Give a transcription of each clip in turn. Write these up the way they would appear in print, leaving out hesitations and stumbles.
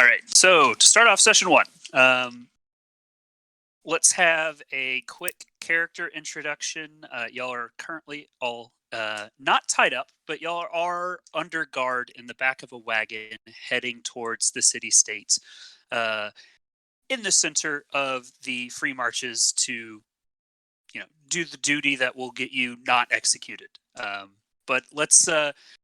All right. So to start off session one, let's have a quick character introduction. Y'all are currently all not tied up, but y'all are under guard in the back of a wagon heading towards the city-state in the center of the free marches to, do the duty that will get you not executed. But let's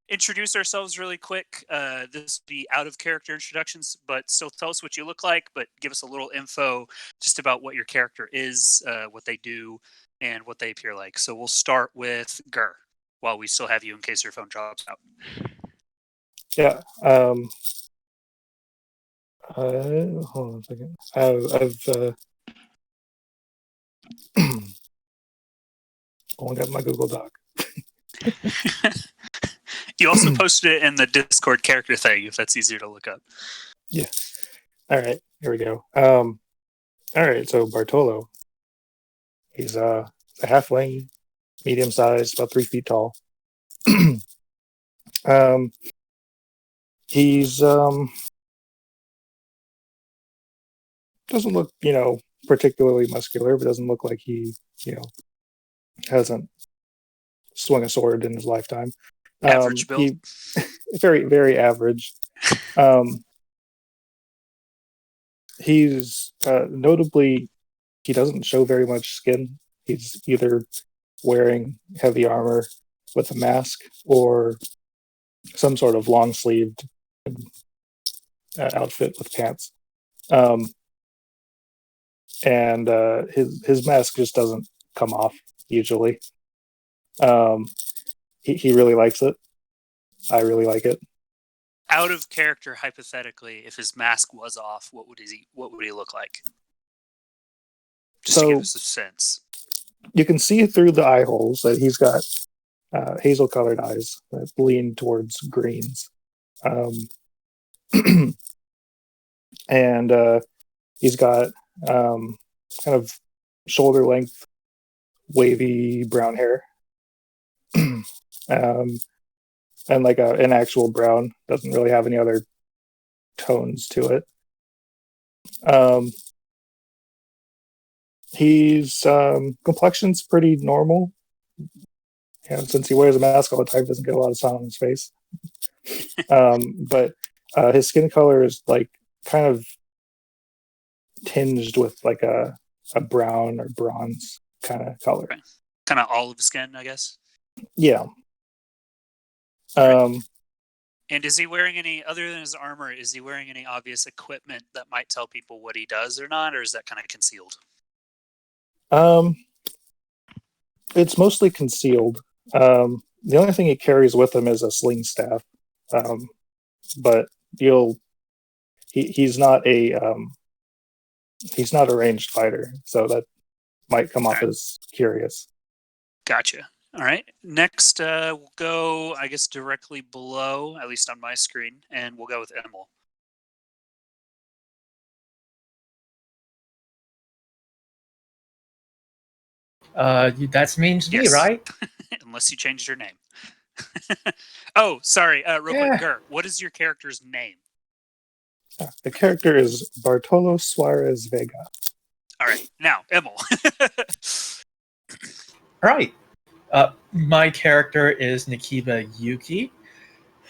introduce ourselves really quick. This will be out of character introductions, but still tell us what you look like, but give us a little info just about what your character is, what they do, and what they appear like. So we'll start with Gur while we still have you in case your phone drops out. Yeah. Hold on a second. I've only got my Google Doc. You also posted it in the Discord character thing, if that's easier to look up. Yeah. All right. Here we go. All right. So Bartolo, he's a halfling, medium sized, about 3 feet tall. He's doesn't look, particularly muscular, but doesn't look like he, hasn't swung a sword in his lifetime. Average build. Very, very average. He's notably, he doesn't show very much skin. He's either wearing heavy armor with a mask or some sort of long-sleeved outfit with pants. And his mask just doesn't come off usually. He really likes it. I really like it. Out of character, hypothetically, if his mask was off, what would he look like? Just to give us a sense. You can see through the eye holes that he's got hazel-colored eyes that lean towards greens. And he's got kind of shoulder-length, wavy brown hair. And like an actual brown, doesn't really have any other tones to it. His complexion's pretty normal. Since he wears a mask all the time, doesn't get a lot of sun on his face. But his skin color is like kind of tinged with like a brown or bronze kind of color. Okay. Kind of olive skin, I guess. Yeah. And is he wearing any, other than his armor, is he wearing any obvious equipment that might tell people what he does or not, or is that kind of concealed? It's mostly concealed. The only thing he carries with him is a sling staff. But he's not a ranged fighter, so that might come off as curious. Gotcha. All right. Next, we'll go, I guess, directly below, at least on my screen, and we'll go with Emil. That's means me, right? Unless you changed your name. Oh, sorry. Real quick, Gur, what is your character's name? The character is Bartolo Suarez Vega. All right. Now, Emil. All right. My character is Nikiba Yuki,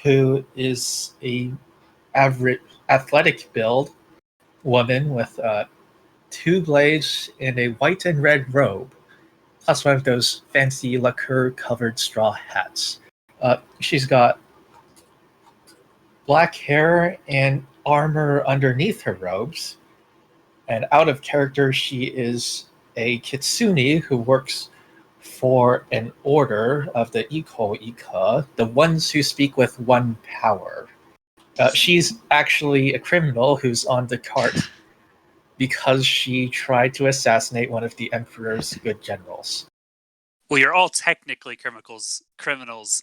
who is a average athletic build woman with 2 blades and a white and red robe, plus one of those fancy lacquer-covered straw hats. She's got black hair and armor underneath her robes, and out of character, she is a kitsune who works for an order of the Iko, the ones who speak with one power. She's actually a criminal who's on the cart because she tried to assassinate one of the Emperor's good generals. Well, you're all technically criminals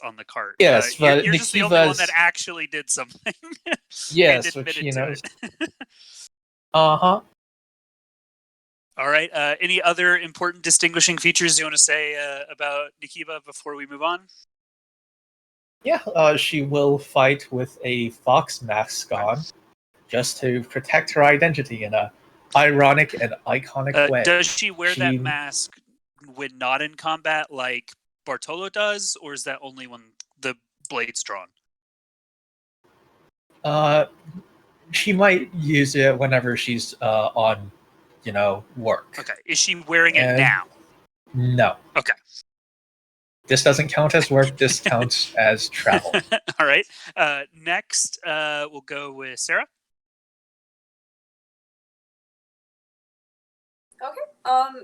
on the cart. Yes, but you're just the only one that actually did something. Yes, which, Uh-huh. All right. Any other important distinguishing features you want to say about Nikiba before we move on? Yeah, she will fight with a fox mask on. just to protect her identity in a ironic and iconic way. Does she wear that She- mask when not in combat like Bartolo does, or is that only when the blade's drawn? She might use it whenever she's on, work. Okay. Is she wearing it And- now? No. Okay. This doesn't count as work. This counts as travel. All right. Next, we'll go with Sarah.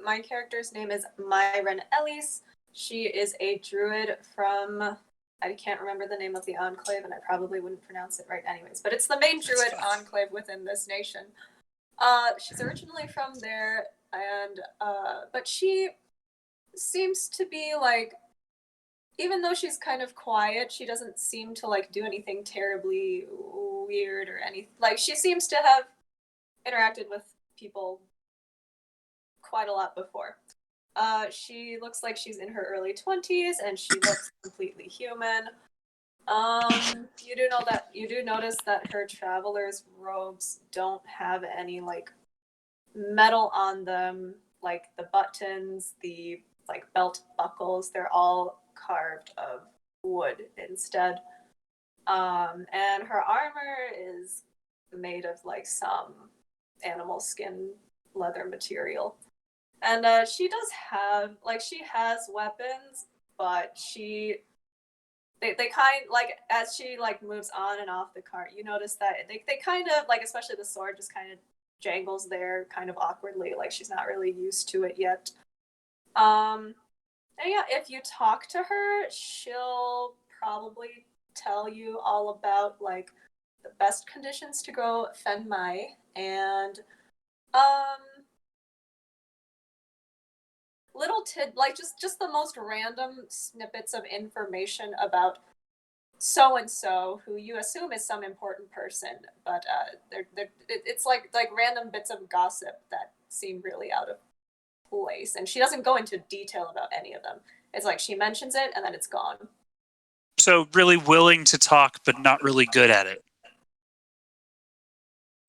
My character's name is Myron Ellis. She is a druid from, I can't remember the name of the enclave, and I probably wouldn't pronounce it right anyways, but it's the main druid enclave within this nation. She's originally from there, and but she seems to be like, even though she's kind of quiet, she doesn't seem to like do anything terribly weird or anything. Like, she seems to have interacted with people quite a lot before. She looks like she's in her early 20s, and she looks completely human. You do notice that her traveler's robes don't have any like metal on them, like the buttons, the like belt buckles, they're all carved of wood instead. And her armor is made of like some animal skin leather material. And she does have, like, she has weapons, but they kind, like, as she like moves on and off the cart, you notice that they kind of like, especially the sword just kind of jangles there kind of awkwardly, like she's not really used to it yet. And yeah, if you talk to her, she'll probably tell you all about like the best conditions to go Fen Mai, and little like just the most random snippets of information about so and so, who you assume is some important person, but it's like random bits of gossip that seem really out of place, and she doesn't go into detail about any of them. It's like she mentions it and then it's gone. So really willing to talk, but not really good at it.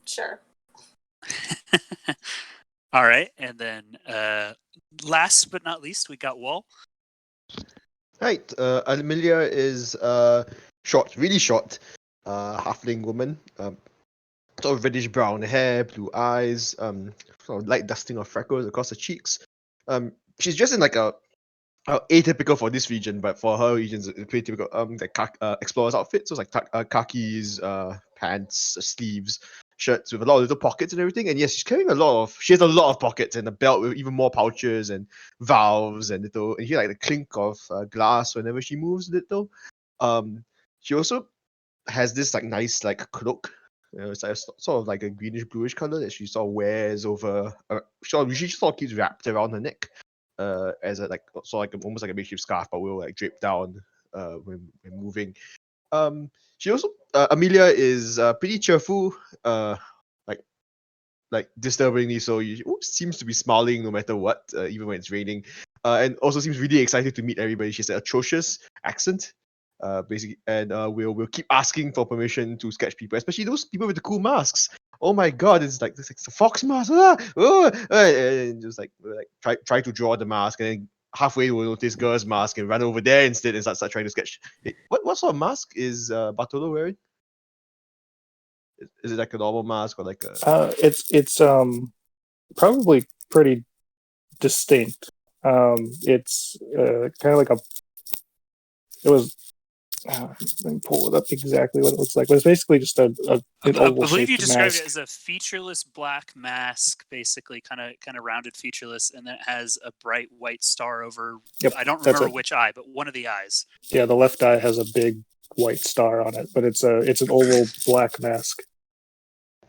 Sure. All right, and then last but not least, we got Wall. Right, Amelia is short, really short, halfling woman. Sort of reddish brown hair, blue eyes, sort of light dusting of freckles across her cheeks. She's dressed in like a atypical for this region, but for her region, it's pretty typical. Explorer's outfit, so it's like khakis, pants, sleeves, shirts with a lot of little pockets and everything. And yes, she's carrying she has a lot of pockets and a belt with even more pouches and valves and little. And you hear like the clink of glass whenever she moves a little. She also has this like nice like cloak. It's like sort of like a greenish bluish color that she sort of wears over. She sort of keeps wrapped around her neck, as a like sort of like almost like a makeshift scarf, but will like drape down when moving. She also Amelia is pretty cheerful, like disturbingly so. Seems to be smiling no matter what, even when it's raining, and also seems really excited to meet everybody. She has an atrocious accent. Basically, and we'll keep asking for permission to sketch people, especially those people with the cool masks. Oh my god, it's like this, like the fox mask, and just like try to draw the mask, and then halfway we'll notice girl's mask and run over there instead and start trying to sketch. What sort of mask is Bartolo wearing? Is it like a normal mask or like a? It's probably pretty distinct. It's kind of like it was. Let me pull it up exactly what it looks like. But it's basically just an I believe you oval-shaped described mask. it as a featureless black mask, basically kind of rounded, featureless, and then it has a bright white star over. Yep, I don't that's remember it. which eye, but one of the eyes. Yeah, the left eye has a big white star on it, but it's an oval black mask.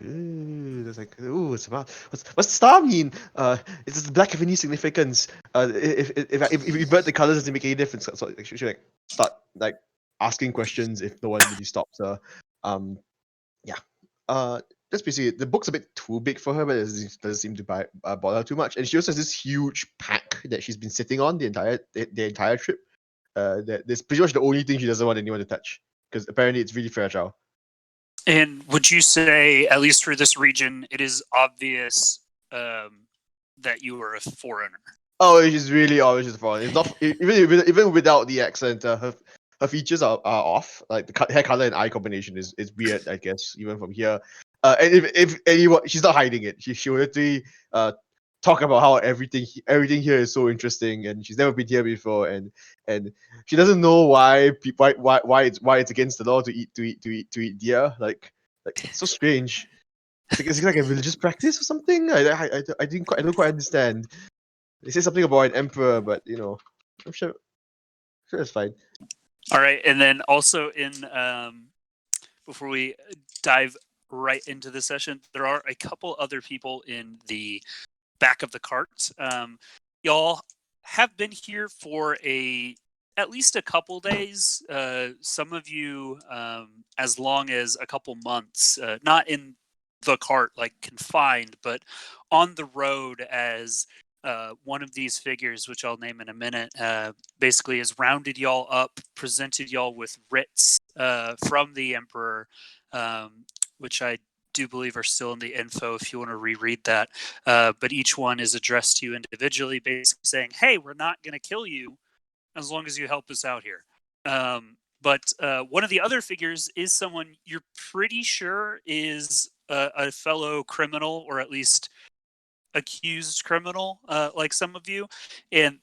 It's like, it's about what's the star mean? Does the black have any significance? If we burn the colors, does it make any difference? So like, she like start like asking questions if no one really stops her. Yeah. That's basically it. The book's a bit too big for her, but it doesn't seem to bother her too much. And she also has this huge pack that she's been sitting on the entire trip. That's pretty much the only thing she doesn't want anyone to touch, because apparently it's really fragile. And would you say, at least for this region, it is obvious that you are a foreigner? Oh, she's really always just foreign. It's not even without the accent. Her features are off. Like the hair color and eye combination is weird. I guess even from here. And if anyone, she's not hiding it. She will literally talk about how everything here is so interesting, and she's never been here before, and she doesn't know why it's against the law to eat deer. Like it's so strange. It's like a religious practice or something. I don't quite understand. They say something about an emperor, but I'm sure it's fine. All right, and then also in before we dive right into the session, there are a couple other people in the back of the cart. Y'all have been here for at least a couple days. Some of you as long as a couple months. Not in the cart like confined, but on the road as one of these figures, which I'll name in a minute, basically has rounded y'all up, presented y'all with writs from the Emperor, which I do believe are still in the info if you want to reread that. But each one is addressed to you individually, basically saying, hey, we're not going to kill you as long as you help us out here. But one of the other figures is someone you're pretty sure is a fellow criminal, or at least accused criminal, like some of you. And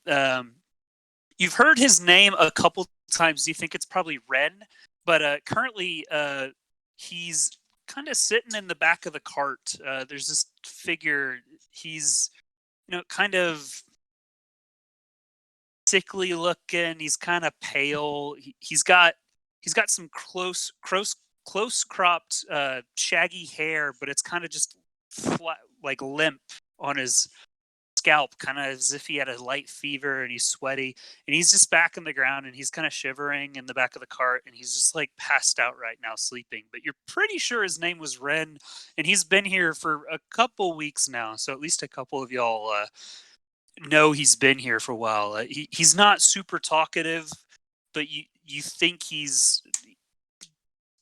you've heard his name a couple times. You think it's probably Ren, but currently he's kind of sitting in the back of the cart. There's this figure. He's, kind of sickly looking. He's kind of pale. He's got some close cropped shaggy hair, but it's kind of just flat, like limp on his scalp, kind of as if he had a light fever, and he's sweaty, and he's just back in the ground, and he's kind of shivering in the back of the cart, and he's just like passed out right now sleeping. But you're pretty sure his name was Ren, and he's been here for a couple weeks now, so at least a couple of y'all know he's been here for a while. He's not super talkative, but you think he's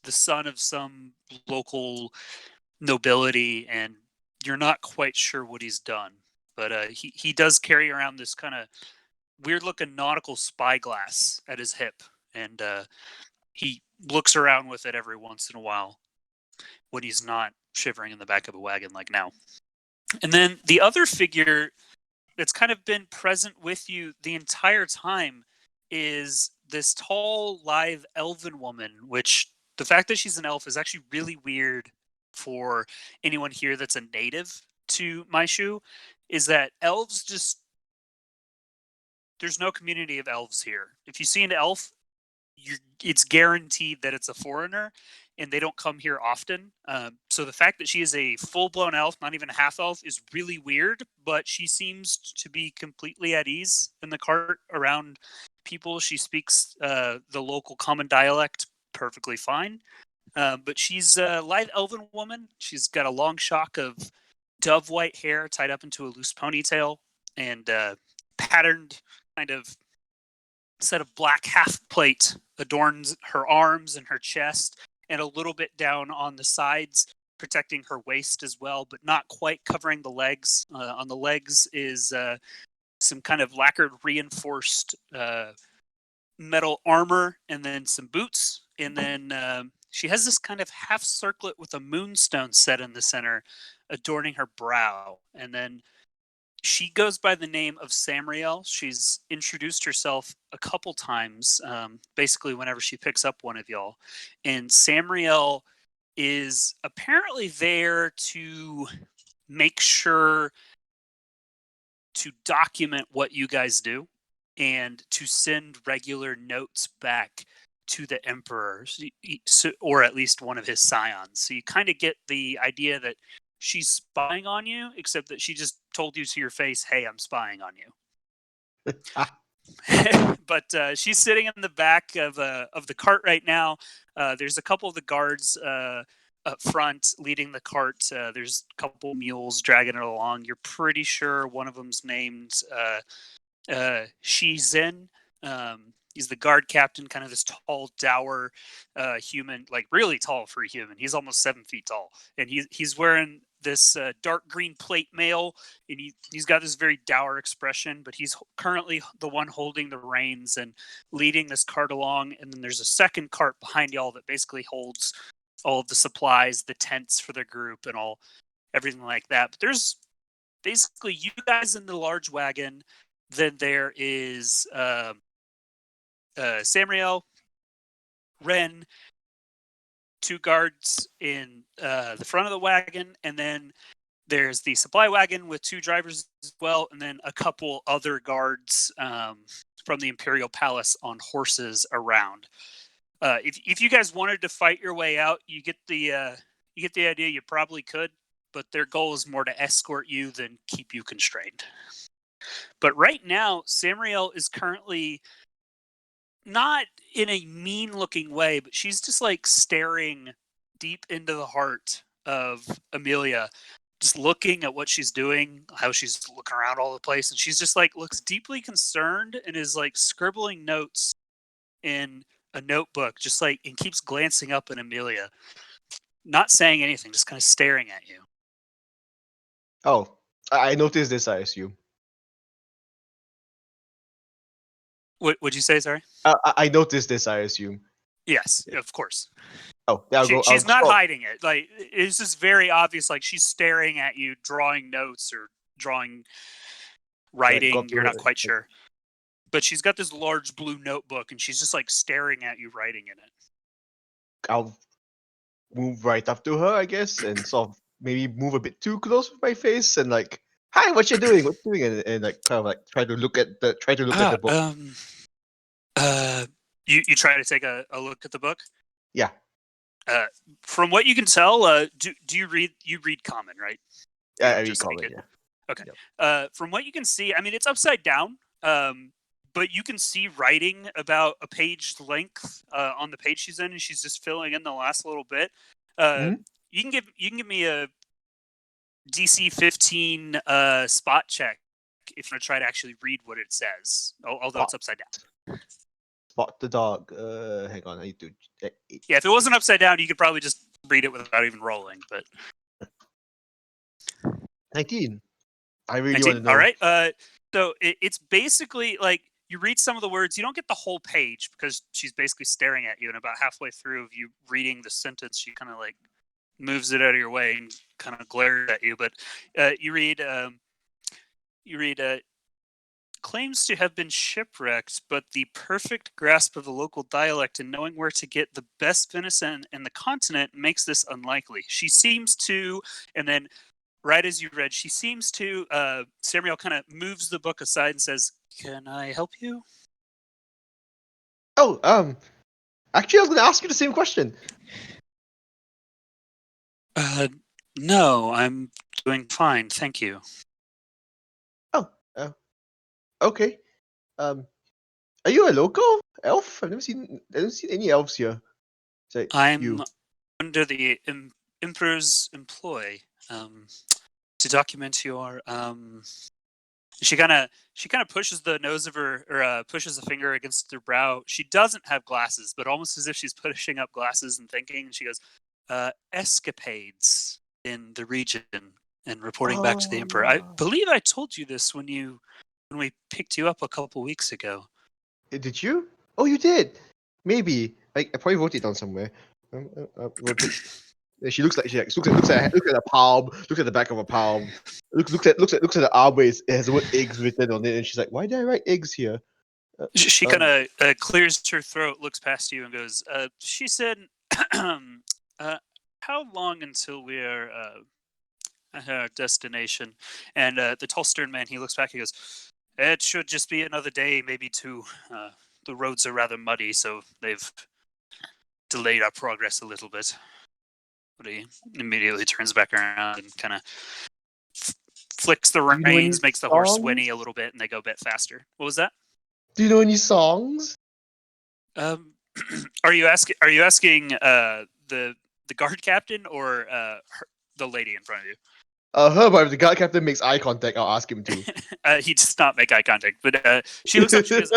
the son of some local nobility, and you're not quite sure what he's done. But he does carry around this kind of weird looking nautical spyglass at his hip, and he looks around with it every once in a while when he's not shivering in the back of a wagon like now. And then the other figure that's kind of been present with you the entire time is this tall, lithe elven woman, which the fact that she's an elf is actually really weird for anyone here that's a native to Maishu, is that elves just, there's no community of elves here. If you see an elf, it's guaranteed that it's a foreigner, and they don't come here often. So the fact that she is a full-blown elf, not even a half elf, is really weird, but she seems to be completely at ease in the cart around people. She speaks the local common dialect perfectly fine. But she's a light elven woman. She's got a long shock of dove white hair tied up into a loose ponytail, and patterned kind of set of black half plate adorns her arms and her chest, and a little bit down on the sides, protecting her waist as well, but not quite covering the legs. On the legs is some kind of lacquered reinforced metal armor, and then some boots, and then she has this kind of half circlet with a moonstone set in the center adorning her brow. And then she goes by the name of Samriel. She's introduced herself a couple times, basically whenever she picks up one of y'all. And Samriel is apparently there to make sure to document what you guys do and to send regular notes back to the Emperor, or at least one of his scions. So you kind of get the idea that she's spying on you, except that she just told you to your face, hey, I'm spying on you. But she's sitting in the back of the cart right now. There's a couple of the guards up front leading the cart. There's a couple mules dragging it along. You're pretty sure one of them's named Shizhen. He's the guard captain, kind of this tall, dour human, like really tall for a human. He's almost 7 feet tall, and he's wearing this dark green plate mail, and he's got this very dour expression. But he's currently the one holding the reins and leading this cart along. And then there's a second cart behind y'all that basically holds all of the supplies, the tents for the group, and everything like that. But there's basically you guys in the large wagon. Then there is Samriel, Ren, 2 guards in the front of the wagon, and then there's the supply wagon with 2 drivers as well, and then a couple other guards from the Imperial Palace on horses around. If you guys wanted to fight your way out, you get the idea. You probably could, but their goal is more to escort you than keep you constrained. But right now, Samriel is currently not in a mean-looking way, but she's just like staring deep into the heart of Amelia, just looking at what she's doing, how she's looking around all the place, and she's just like looks deeply concerned and is like scribbling notes in a notebook, just like, and keeps glancing up at Amelia, not saying anything, just kind of staring at you. Oh, I noticed this, I assume. What would you say? Sorry. I noticed this, I assume. Yes, of course. Oh, yeah, She's not hiding it. Like, it's just very obvious. Like, she's staring at you, drawing notes or writing. You're not quite sure. But she's got this large blue notebook, and she's just like staring at you, writing in it. I'll move right up to her, I guess, and sort of maybe move a bit too close with my face and like, "Hi, what you doing? What you doing?" And like kind of like try to look at the book. You try to take a look at the book? Yeah. From what you can tell, do you read common, right? Yeah, I read common, yeah. Okay. Yep. From what you can see, I mean, it's upside down, but you can see writing about a page length on the page she's in, and she's just filling in the last little bit. You can give me a DC 15 spot check if you want to try to actually read what it says, although it's upside down. Spot the dog. Hang on, I need to. Yeah, if it wasn't upside down, you could probably just read it without even rolling. But 19. I really 19. want to know. All right. So it's basically like you read some of the words. You don't get the whole page because she's basically staring at you, and about halfway through of you reading the sentence, she kind of like moves it out of your way and kind of glares at you. But you read. Claims to have been shipwrecked, but the perfect grasp of the local dialect and knowing where to get the best venison in the continent makes this unlikely. She seems to, and then right as you read, she seems to, Samuel kind of moves the book aside and says, "Can I help you?" Oh, actually, I was going to ask you the same question. No, I'm doing fine, thank you. Okay. Are you a local elf? I haven't seen any elves here. I'm under the Emperor's employ to document your. She kind of pushes the nose of her, or pushes a finger against her brow. She doesn't have glasses, but almost as if she's pushing up glasses and thinking. And she goes, "Escapades in the region and reporting back to the Emperor." I believe I told you this when we picked you up a couple weeks ago. Did you? Oh, you did. Maybe. I probably wrote it down somewhere. She looks at a palm. Looks at the back of a palm. Looks at the arm where it has the word eggs written on it, and she's like, "Why did I write eggs here?" She kind of clears her throat, looks past you, and goes, "She said, how long until we're at our destination?" And the tall stern man, he looks back, he goes, "It should just be another day, maybe two. The roads are rather muddy, so they've delayed our progress a little bit." But he immediately turns back around and kind of flicks the reins, makes the horse whinny a little bit, and they go a bit faster. What was that? Do you know any songs? Are you asking the guard captain or the lady in front of you? Her, but if the guard captain makes eye contact, I'll ask him to. He does not make eye contact, but she looks up. She goes,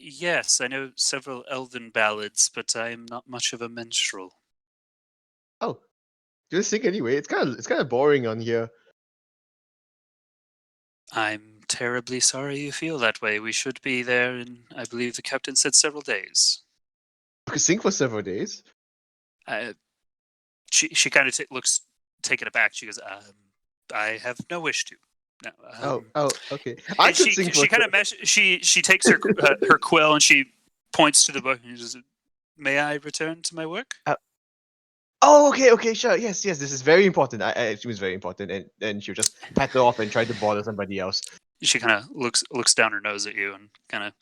Yes, I know several elven ballads, but I am not much of a minstrel. Oh, just sing anyway. It's kind of boring on here. I'm terribly sorry you feel that way. We should be there in, I believe the captain said, several days. You could sing for several days. She kind of looks taken aback. She goes, I have no wish to. No. Okay. I And could sing for. she kind of she takes her her quill and she points to the book and she says, "May I return to my work?" Oh, okay, sure. Yes. This is very important. I assume it's very important, and then she'll just pat her off and try to bother somebody else. She kind of looks down her nose at you and kind of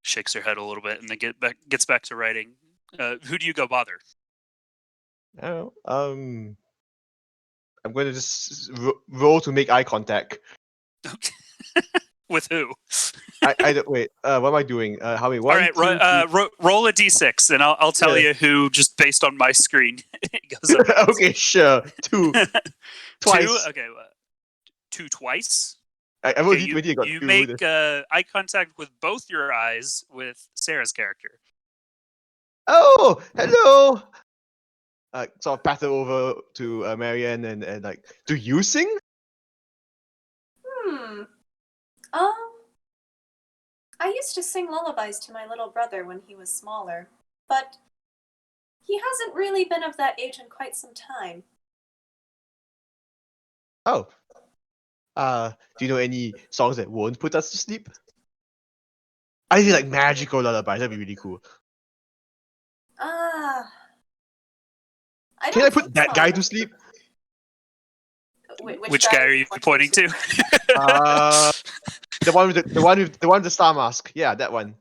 shakes her head a little bit, and then gets back to writing. Who do you go bother? Oh, I'm going to just roll to make eye contact. Okay. With who? I don't wait. What am I doing? How many? All right, roll a d6, and I'll tell Yeah. you who just based on my screen. It goes up. Okay, sure. 2. Twice. 2. Okay, 2 twice. I rolled Okay, D20. I got you 2. make eye contact with both your eyes with Sarah's character. Oh, hello. Sort of pat her over to Marianne and like, do you sing? I used to sing lullabies to my little brother when he was smaller, but he hasn't really been of that age in quite some time. Oh. Do you know any songs that won't put us to sleep? I feel like magical lullabies. That'd be really cool. I Can don't I put think that so. guy to sleep? Which guy are you pointing to? The one with the star mask. Yeah, that one.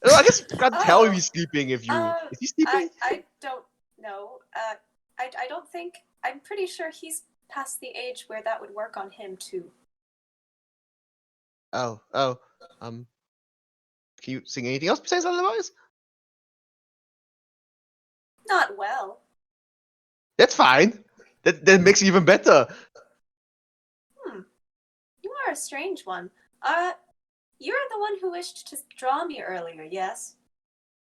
No, I guess you can't tell if he's sleeping if you. Is he sleeping? I don't know. I don't think. I'm pretty sure he's past the age where that would work on him too. Oh. Can you sing anything else besides lullabies? Not well. That's fine. That makes it even better. You are a strange one. You're the one who wished to draw me earlier, yes?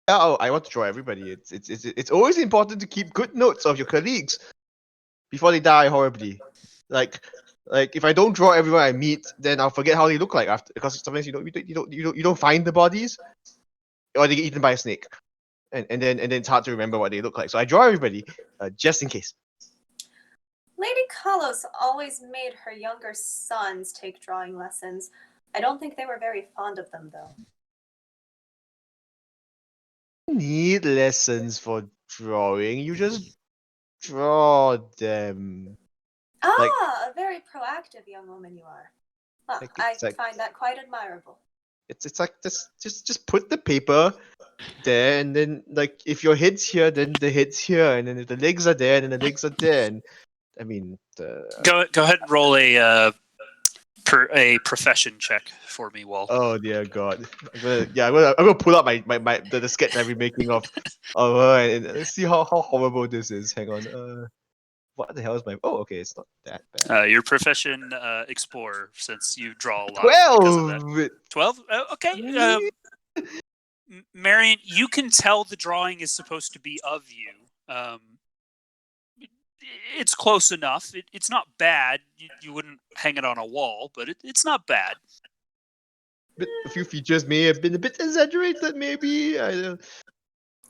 Oh, I want to draw everybody. It's always important to keep good notes of your colleagues before they die horribly. Like if I don't draw everyone I meet, then I'll forget how they look like after, because sometimes you don't find the bodies, or they get eaten by a snake, and then it's hard to remember what they look like. So I draw everybody just in case. Lady Kalos always made her younger sons take drawing lessons. I don't think they were very fond of them, though. Need lessons for drawing. You just draw them. A very proactive young woman you are. Well, I like- find that quite admirable. It's like this. Just put the paper there, and then like if your head's here, then the head's here, and then if the legs are there, then the legs are there. And I mean, Go ahead and roll a profession check for me, Wall. oh dear God. I'm gonna pull up the sketch I've been making of her, and let's see how horrible this is. Hang on. What the hell is my? Oh, okay, it's not that bad. Your profession, explorer, since you draw a lot. Because of that. 12. 12? Okay. Marion, you can tell the drawing is supposed to be of you. It's close enough. It's not bad. You wouldn't hang it on a wall, but it's not bad. But a few features may have been a bit exaggerated, maybe. I don't.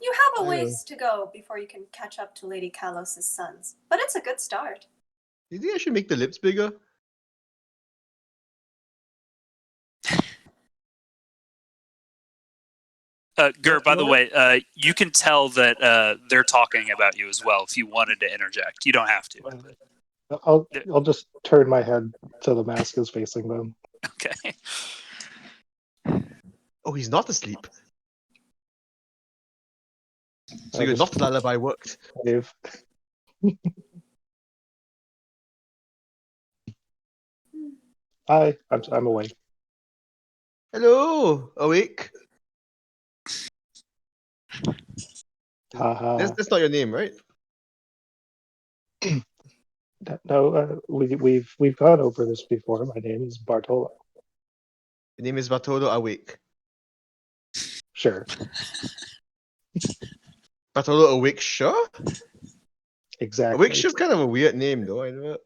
You have a ways to go before you can catch up to Lady Kalos' sons, but it's a good start. Do you think I should make the lips bigger? Gur, by the way, you can tell that they're talking about you as well if you wanted to interject. You don't have to. I'll just turn my head so the mask is facing them. Okay. Oh, he's not asleep. So I'll your just not lullaby worked. wave. Hi, I'm awake. Hello, awake. Haha. That's not your name, right? No, we've gone over this before. My name is Bartolo. Your name is Bartolo Awake. Sure. Bartolo Awakshaw? Exactly. Awakeshaw's kind of a weird name, though. I know it.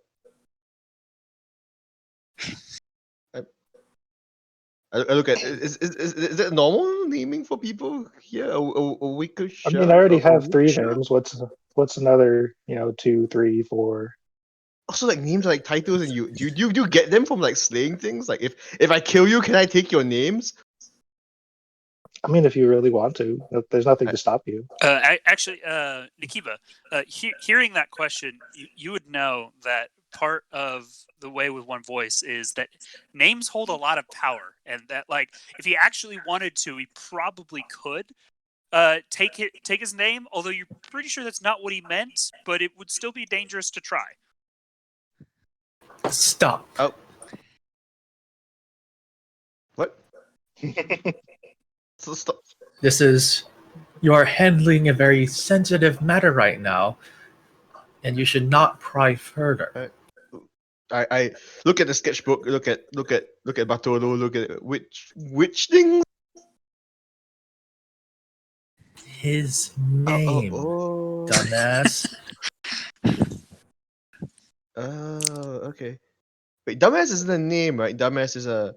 I look at is it normal naming for people here? Awakeshaw? I mean, I already have three Awakshaw? names. What's another? 2, 3, 4. Also, like names are like titles, and you get them from like slaying things. Like if I kill you, can I take your names? I mean, if you really want to, there's nothing to stop you. Actually, Nikiba, hearing that question, you would know that part of the way with one voice is that names hold a lot of power, and that like if he actually wanted to, he probably could take his name. Although you're pretty sure that's not what he meant, but it would still be dangerous to try. Stop. Oh, what? So stop. You are handling a very sensitive matter right now, and you should not pry further. I look at the sketchbook. Look at Bartolo. Look at which things. His name, dumbass. Oh, okay. Wait, dumbass isn't a name, right? Dumbass is a.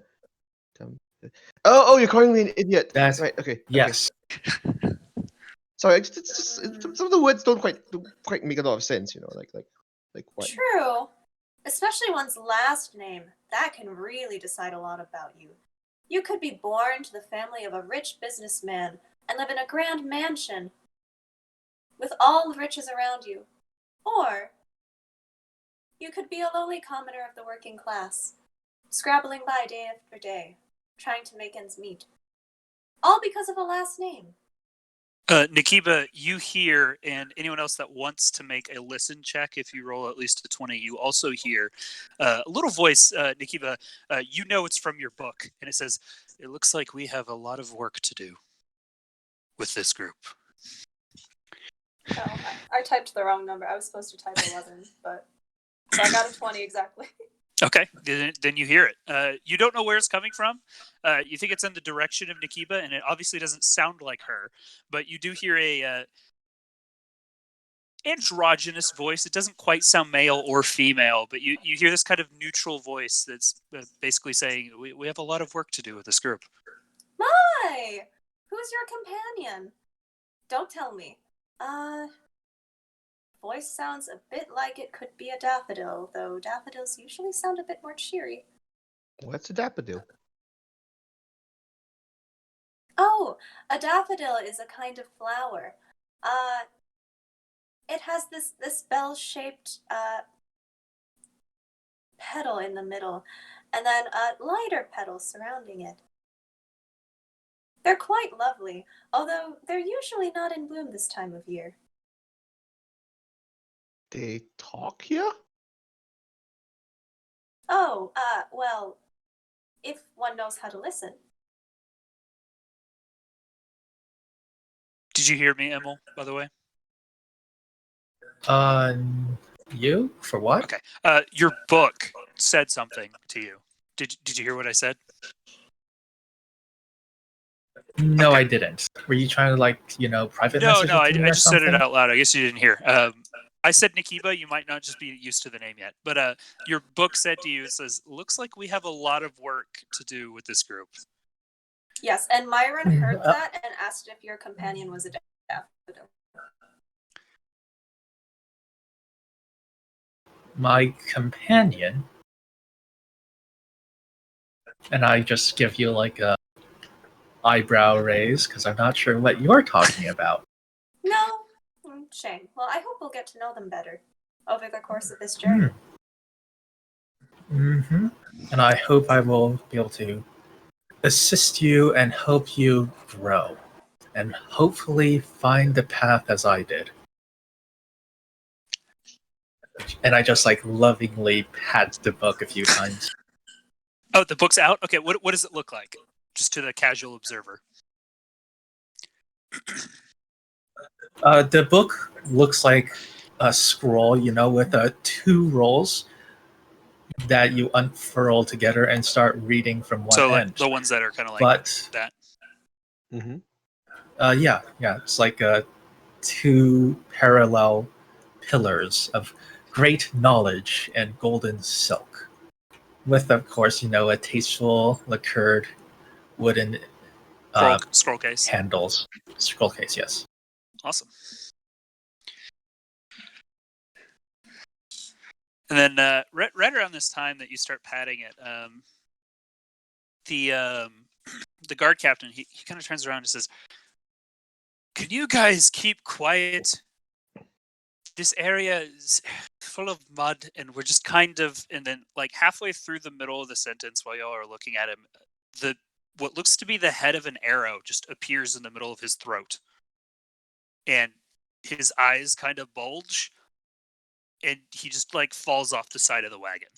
Oh, you're calling me an idiot. That's right. Okay. yes. Okay. Sorry, it's just some of the words don't quite make a lot of sense. Like what? True. Especially one's last name. That can really decide a lot about you. You could be born to the family of a rich businessman and live in a grand mansion with all the riches around you. Or you could be a lowly commoner of the working class, scrabbling by day after day, trying to make ends meet. All because of a last name. Nikiba, you hear, and anyone else that wants to make a listen check, if you roll at least a 20, you also hear a little voice, Nikiba, you know it's from your book, and it says, "It looks like we have a lot of work to do with this group." Oh, I typed the wrong number. I was supposed to type 11, but so I got a 20 exactly. Okay, then you hear it. You don't know where it's coming from. You think it's in the direction of Nikiba, and it obviously doesn't sound like her. But you do hear a androgynous voice. It doesn't quite sound male or female, but you hear this kind of neutral voice that's basically saying, we have a lot of work to do with this group. My! Who's your companion? Don't tell me. Voice sounds a bit like it could be a daffodil, though daffodils usually sound a bit more cheery. What's a daffodil? Oh, a daffodil is a kind of flower. It has this bell-shaped petal in the middle, and then lighter petals surrounding it. They're quite lovely, although they're usually not in bloom this time of year. They talk here? Oh, well, if one knows how to listen. Did you hear me, Emil, by the way? You? For what? Okay. Your book said something to you. Did you hear what I said? No, Okay. I didn't. Were you trying to private No, message I it to me or just said it something? out loud. I guess you didn't hear. I said Nikiba. You might not just be used to the name yet. But your book said to you, it says, looks like we have a lot of work to do with this group. Yes, and Myron heard that and asked if your companion was a daffodil. My companion? And I just give you like a eyebrow raise because I'm not sure what you're talking about. No? Shame. Well, I hope we'll get to know them better over the course of this journey. Mm-hmm. And I hope I will be able to assist you and help you grow. And hopefully find the path as I did. And I just lovingly pat the book a few times. Oh, the book's out? Okay, what does it look like? Just to the casual observer. The book looks like a scroll, with 2 rolls that you unfurl together and start reading from one So end. the ones that are kind of like But that. Mm-hmm. Yeah. It's like two parallel pillars of great knowledge and golden silk, with, of course, a tasteful lacquered wooden Scroll case. handles. Scroll case, yes. Awesome. And then right around this time that you start patting it, the guard captain he kind of turns around and says, "Can you guys keep quiet? This area is full of mud, and we're just kind of..." And then, like halfway through the middle of the sentence, while y'all are looking at him, what looks to be the head of an arrow just appears in the middle of his throat, and his eyes kind of bulge, and he just like falls off the side of the wagon.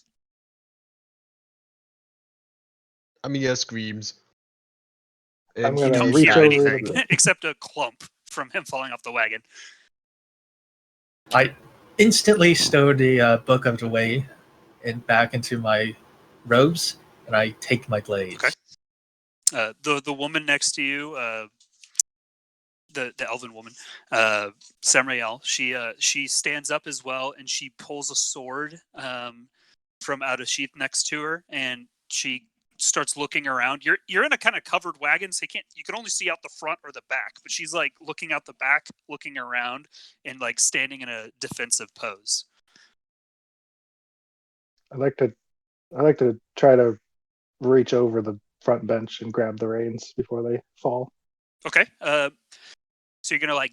Amelia screams. I'm And You gonna don't reach hear over anything the- except a clump from him falling off the wagon. I instantly stowed the book of the way back into my robes, and I take my blades. Okay. The woman next to you, the elven woman, Samrael, she stands up as well, and she pulls a sword from out a sheath next to her, and she starts looking around. You're in a kind of covered wagon, so you can only see out the front or the back, but she's like looking out the back, looking around, and like standing in a defensive pose. I like to try to reach over the front bench and grab the reins before they fall. Okay. So you're gonna like,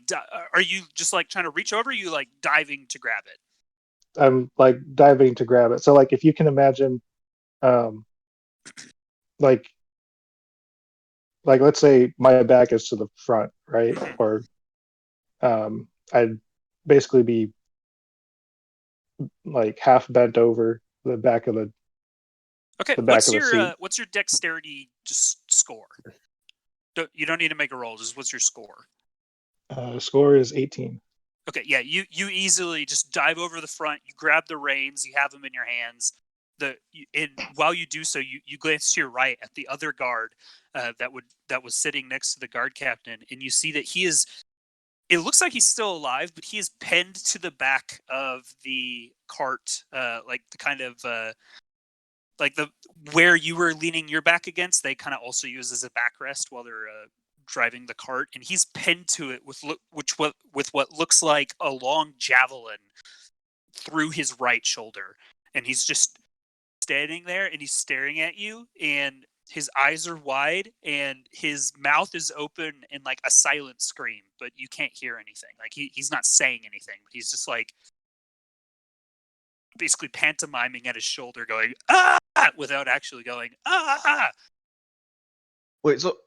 are you just like trying to reach over? Or are you like diving to grab it? I'm like diving to grab it. So like if you can imagine, like let's say my back is to the front, right? Or I'd basically be like half bent over the back of the Okay. the back of the seat. What's your dexterity just score? You don't need to make a roll. Just what's your score? Score is 18. Okay, yeah, you easily just dive over the front. You grab the reins. You have them in your hands. And while you do so, you glance to your right at the other guard that was sitting next to the guard captain, and you see that he is. It looks like he's still alive, but he is pinned to the back of the cart, like the kind of like the where you were leaning your back against. They kind of also use as a backrest while they're driving the cart, and he's pinned to it with what looks like a long javelin through his right shoulder, and he's just standing there, and he's staring at you, and his eyes are wide, and his mouth is open in like a silent scream, but you can't hear anything. Like he's not saying anything, but he's just like basically pantomiming at his shoulder, going "ah!" without actually going "ah." wait, so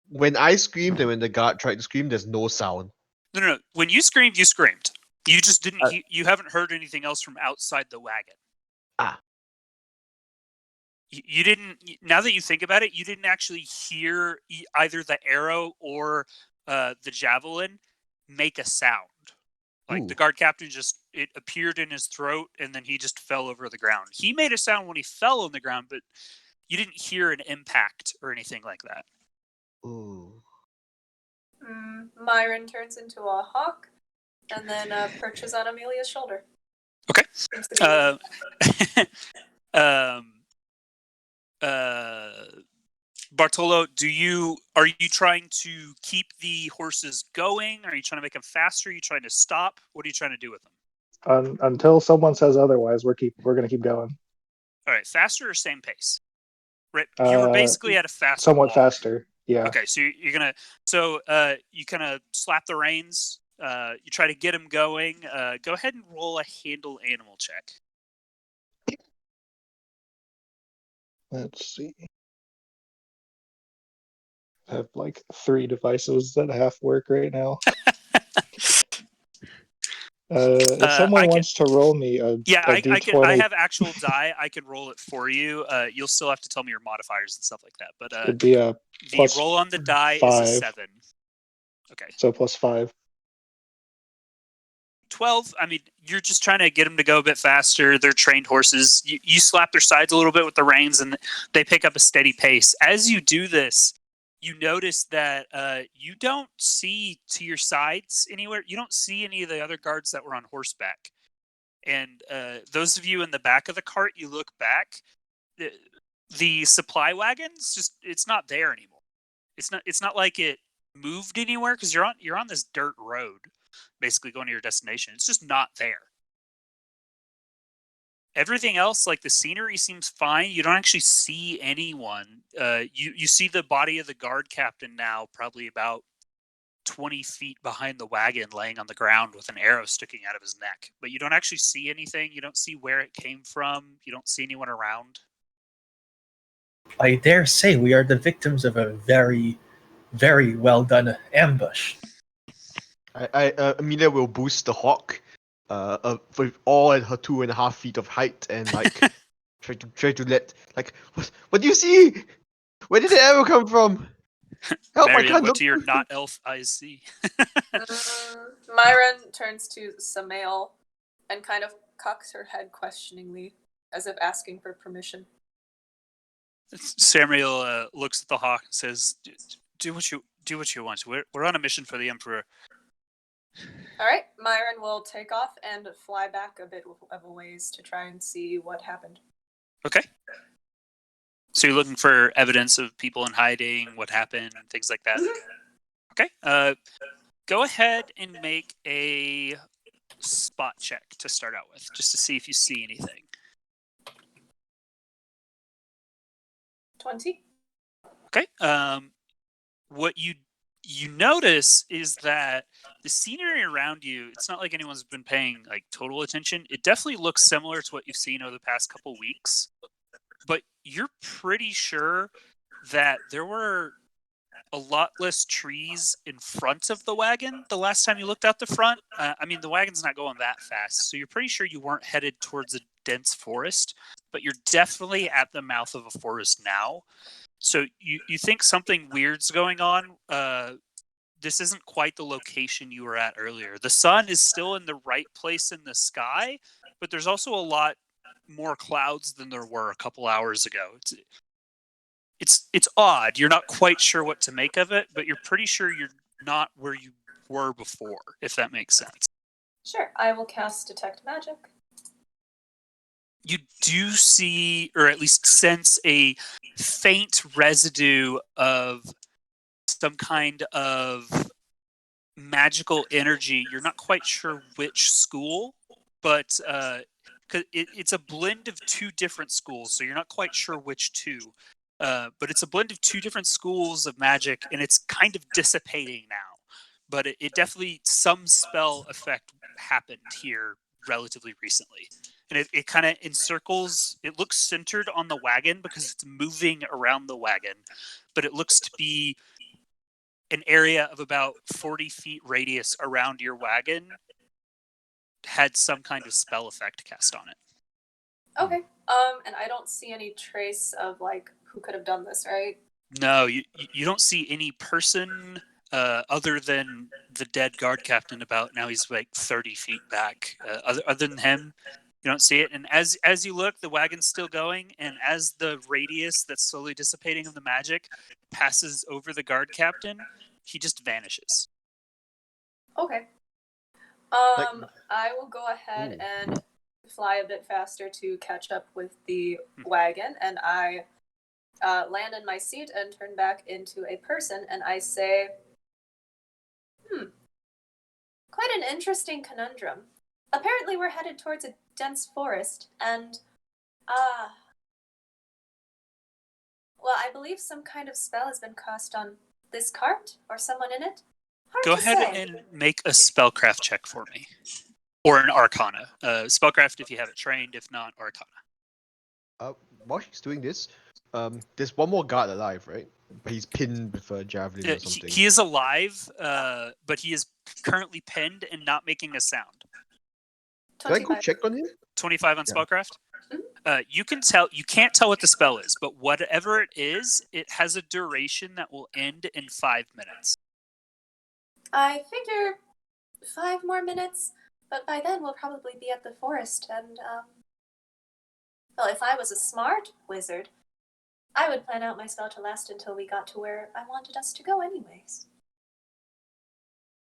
when I screamed and when the guard tried to scream, there's no sound. No. When you screamed, you screamed. You just didn't. You haven't heard anything else from outside the wagon. Ah. You didn't. Now that you think about it, you didn't actually hear either the arrow or the javelin make a sound. Like Ooh. the guard captain it appeared in his throat, and then he just fell over the ground. He made a sound when he fell on the ground, but you didn't hear an impact or anything like that. Ooh. Myron turns into a hawk and then perches on Amelia's shoulder. Okay. Seems to be- Bartolo, are you trying to keep the horses going? Are you trying to make them faster? Are you trying to stop? What are you trying to do with them? Until someone says otherwise, we're gonna keep going. All right, faster or same pace? Right, you were basically at a fast somewhat walk. faster. Yeah. Okay, so you're gonna you kind of slap the reins. You try to get him going. Go ahead and roll a handle animal check. Let's see. I have like 3 devices that half work right now. If someone wants to roll me a D20, I have actual die. I can roll it for you. You'll still have to tell me your modifiers and stuff like that. But it'd be a the plus roll on the die 5. is a 7. Okay. So +5. 12. I mean, you're just trying to get them to go a bit faster. They're trained horses. You slap their sides a little bit with the reins, and they pick up a steady pace. As you do this, you notice that you don't see to your sides anywhere. You don't see any of the other guards that were on horseback. And those of you in the back of the cart, you look back, the supply wagons it's not there anymore. It's not like it moved anywhere because you're on this dirt road, basically going to your destination. It's just not there. Everything else, like the scenery, seems fine. You don't actually see anyone. You see the body of the guard captain now, probably about 20 feet behind the wagon, laying on the ground with an arrow sticking out of his neck. But you don't actually see anything. You don't see where it came from. You don't see anyone around. I dare say we are the victims of a very, very well done ambush. Amelia will boost the hawk, with all at her 2.5 feet of height, and like try to let like what do you see? Where did the arrow come from? Help! I Marion, can't what look. do your not elf eyes see? Myron turns to Samael and kind of cocks her head questioningly, as if asking for permission. Samuel looks at the hawk and says, "Do what you want. We're on a mission for the Emperor." All right, Myron will take off and fly back a bit of a ways to try and see what happened. Okay. So you're looking for evidence of people in hiding, what happened, and things like that. Okay. Go ahead and make a spot check to start out with, just to see if you see anything. 20. Okay. What you notice is that the scenery around you, it's not like anyone's been paying like total attention. It definitely looks similar to what you've seen over the past couple weeks, but you're pretty sure that there were a lot less trees in front of the wagon the last time you looked out the front. I mean, the wagon's not going that fast, so you're pretty sure you weren't headed towards a dense forest, but you're definitely at the mouth of a forest now. So you think something weird's going on. This isn't quite the location you were at earlier. The sun is still in the right place in the sky, but there's also a lot more clouds than there were a couple hours ago. It's odd. You're not quite sure what to make of it, but you're pretty sure you're not where you were before, if that makes sense. Sure, I will cast Detect Magic. You do see, or at least sense, a faint residue of some kind of magical energy. You're not quite sure which school, but it's a blend of two different schools, so you're not quite sure which two. But it's a blend of two different schools of magic, and it's kind of dissipating now. But it definitely, some spell effect happened here relatively recently. And it kind of encircles, it looks centered on the wagon because it's moving around the wagon, but it looks to be an area of about 40 feet radius around your wagon had some kind of spell effect cast on it. Okay. And I don't see any trace of like who could have done this, right? No, you don't see any person other than the dead guard captain. About now, he's like 30 feet back. Other than him, you don't see it. And as you look, the wagon's still going, and as the radius that's slowly dissipating of the magic passes over the guard captain, he just vanishes. Okay. I will go ahead and fly a bit faster to catch up with the wagon, and I land in my seat and turn back into a person, and I say, quite an interesting conundrum. Apparently we're headed towards a dense forest, and, well, I believe some kind of spell has been cast on this cart, or someone in it. Hard Go to ahead say. and make a spellcraft check for me. Or an arcana. Spellcraft if you have it trained, if not, arcana. While she's doing this, there's one more guard alive, right? But he's pinned with a javelin or something. He is alive, but he is currently pinned and not making a sound. Can I go check on him? 25 on Yeah. spellcraft? You can't tell what the spell is, but whatever it is, it has a duration that will end in 5 minutes. I figure 5 more minutes, but by then we'll probably be at the forest, and, well, if I was a smart wizard, I would plan out my spell to last until we got to where I wanted us to go, anyways.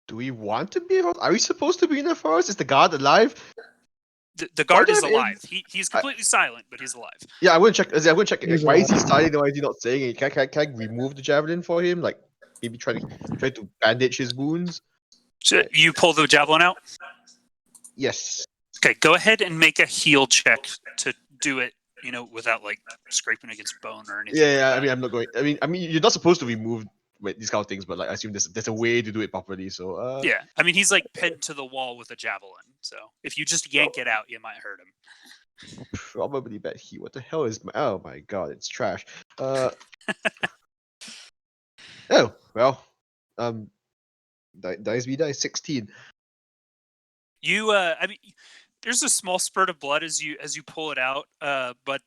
Do we want to be? Are we supposed to be in the forest? Is the guard alive? The guard Why is do I- alive. He's completely silent, but he's alive. Yeah, I'm gonna check. I'm gonna check. He's Why is he alive. silent? Why is he not saying it? Can I remove the javelin for him? Like maybe try to bandage his wounds. So you pull the javelin out. Yes. Okay, go ahead and make a heal check to do it. Without like scraping against bone or anything. Yeah. like I mean, I'm not going. I mean, you're not supposed to remove these kind of things, but like I assume there's a way to do it properly. So that. Yeah, I mean he's like pinned to the wall with a javelin. So if you just yank it out, you might hurt him. probably bad heat. What the hell is my? Oh my god, it's trash. Oh well. Dice be dice 16. You, I mean, there's a small spurt of blood as you pull it out, but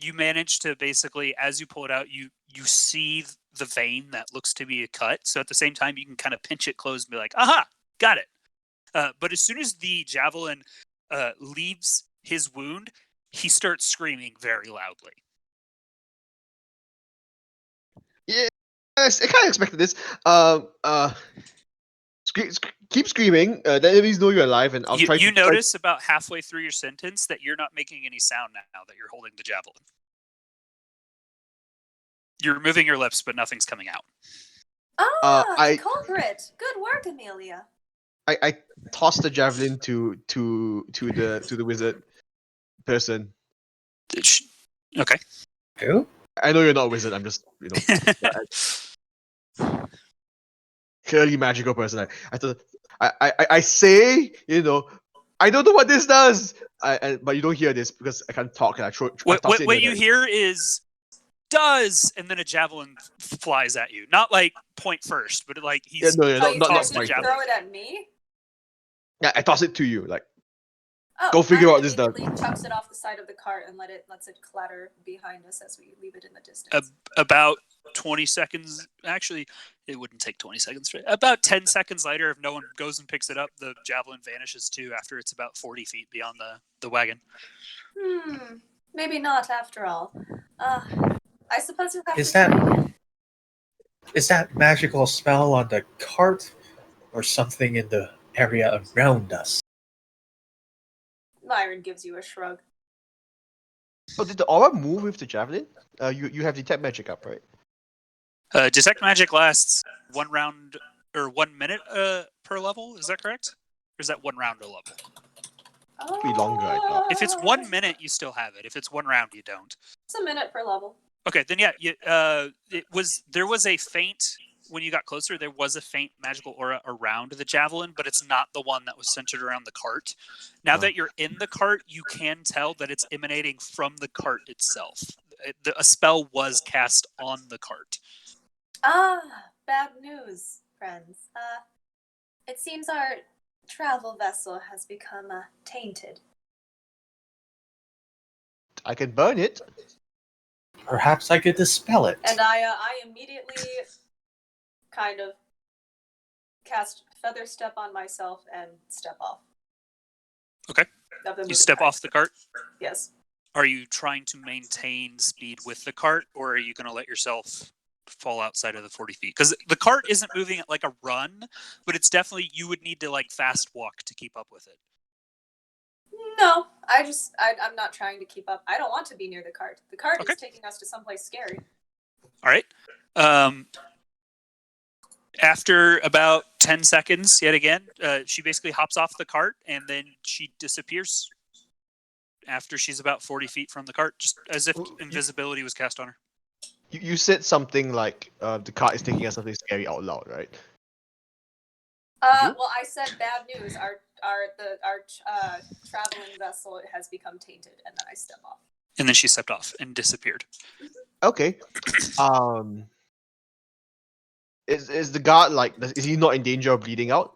you manage to basically, as you pull it out, you see the vein that looks to be a cut. So at the same time, you can kind of pinch it closed and be like, "Aha, got it." But as soon as the javelin leaves his wound, he starts screaming very loudly. Yes, I kind of expected this. Keep screaming. Let enemies know you're alive, and I'll try You to. try- notice about halfway through your sentence that you're not making any sound now that you're holding the javelin. You're moving your lips, but nothing's coming out. Ah, I- the culprit. Good work, Amelia. I toss the javelin to the wizard person. Okay. Who? I know you're not a wizard. I'm just clearly magical person. I say I don't know what this does. But you don't hear this because I can't talk and I throw. I toss it in What the you air. hear is does, and then a javelin flies at you. Not like point first, but like he's Yeah, no, Oh, you not tossed did the you point javelin. throw it at me? Yeah, I toss it to you. Like Oh, Go figure Ryan out this done. immediately chucks it off the side of the cart and lets it clatter behind us as we leave it in the distance. About 20 seconds. Actually, it wouldn't take 20 seconds. About 10 seconds later, if no one goes and picks it up, the javelin vanishes too. After it's about 40 feet beyond the wagon. Maybe not after all. I suppose you'll have Is to that- try again. Is that magical spell on the cart or something in the area around us? Myron gives you a shrug. Oh, did the aura move with the javelin? You have detect magic up, right? Detect magic lasts 1 round or 1 minute per level. Is that correct? Or is that 1 round a level? Be longer, I thought. If it's 1 minute, you still have it. If it's 1 round, you don't. It's a minute per level. Okay, then yeah, there was a faint when you got closer. There was a faint magical aura around the javelin, but it's not the one that was centered around the cart. Now Oh. that you're in the cart, you can tell that it's emanating from the cart itself. A spell was cast on the cart. Bad news, friends. It seems our travel vessel has become tainted. I can burn it. Perhaps I could dispel it. And I immediately kind of cast Feather Step on myself and step off. Okay. Of the You moving step cart. off the cart. Yes. Are you trying to maintain speed with the cart, or are you going to let yourself fall outside of the 40 feet? Because the cart isn't moving at like a run, but it's definitely, you would need to like fast walk to keep up with it. No, I'm not trying to keep up. I don't want to be near the cart. The cart Okay. is taking us to someplace scary. All right. After about 10 seconds, yet again, she basically hops off the cart and then she disappears after she's about 40 feet from the cart, just as if invisibility was cast on her. You said something like the cart is taking us something scary out loud, right? Well, I said bad news. Our traveling vessel has become tainted, and then I step off. And then she stepped off and disappeared. Okay. Is the guard like? Is he not in danger of bleeding out?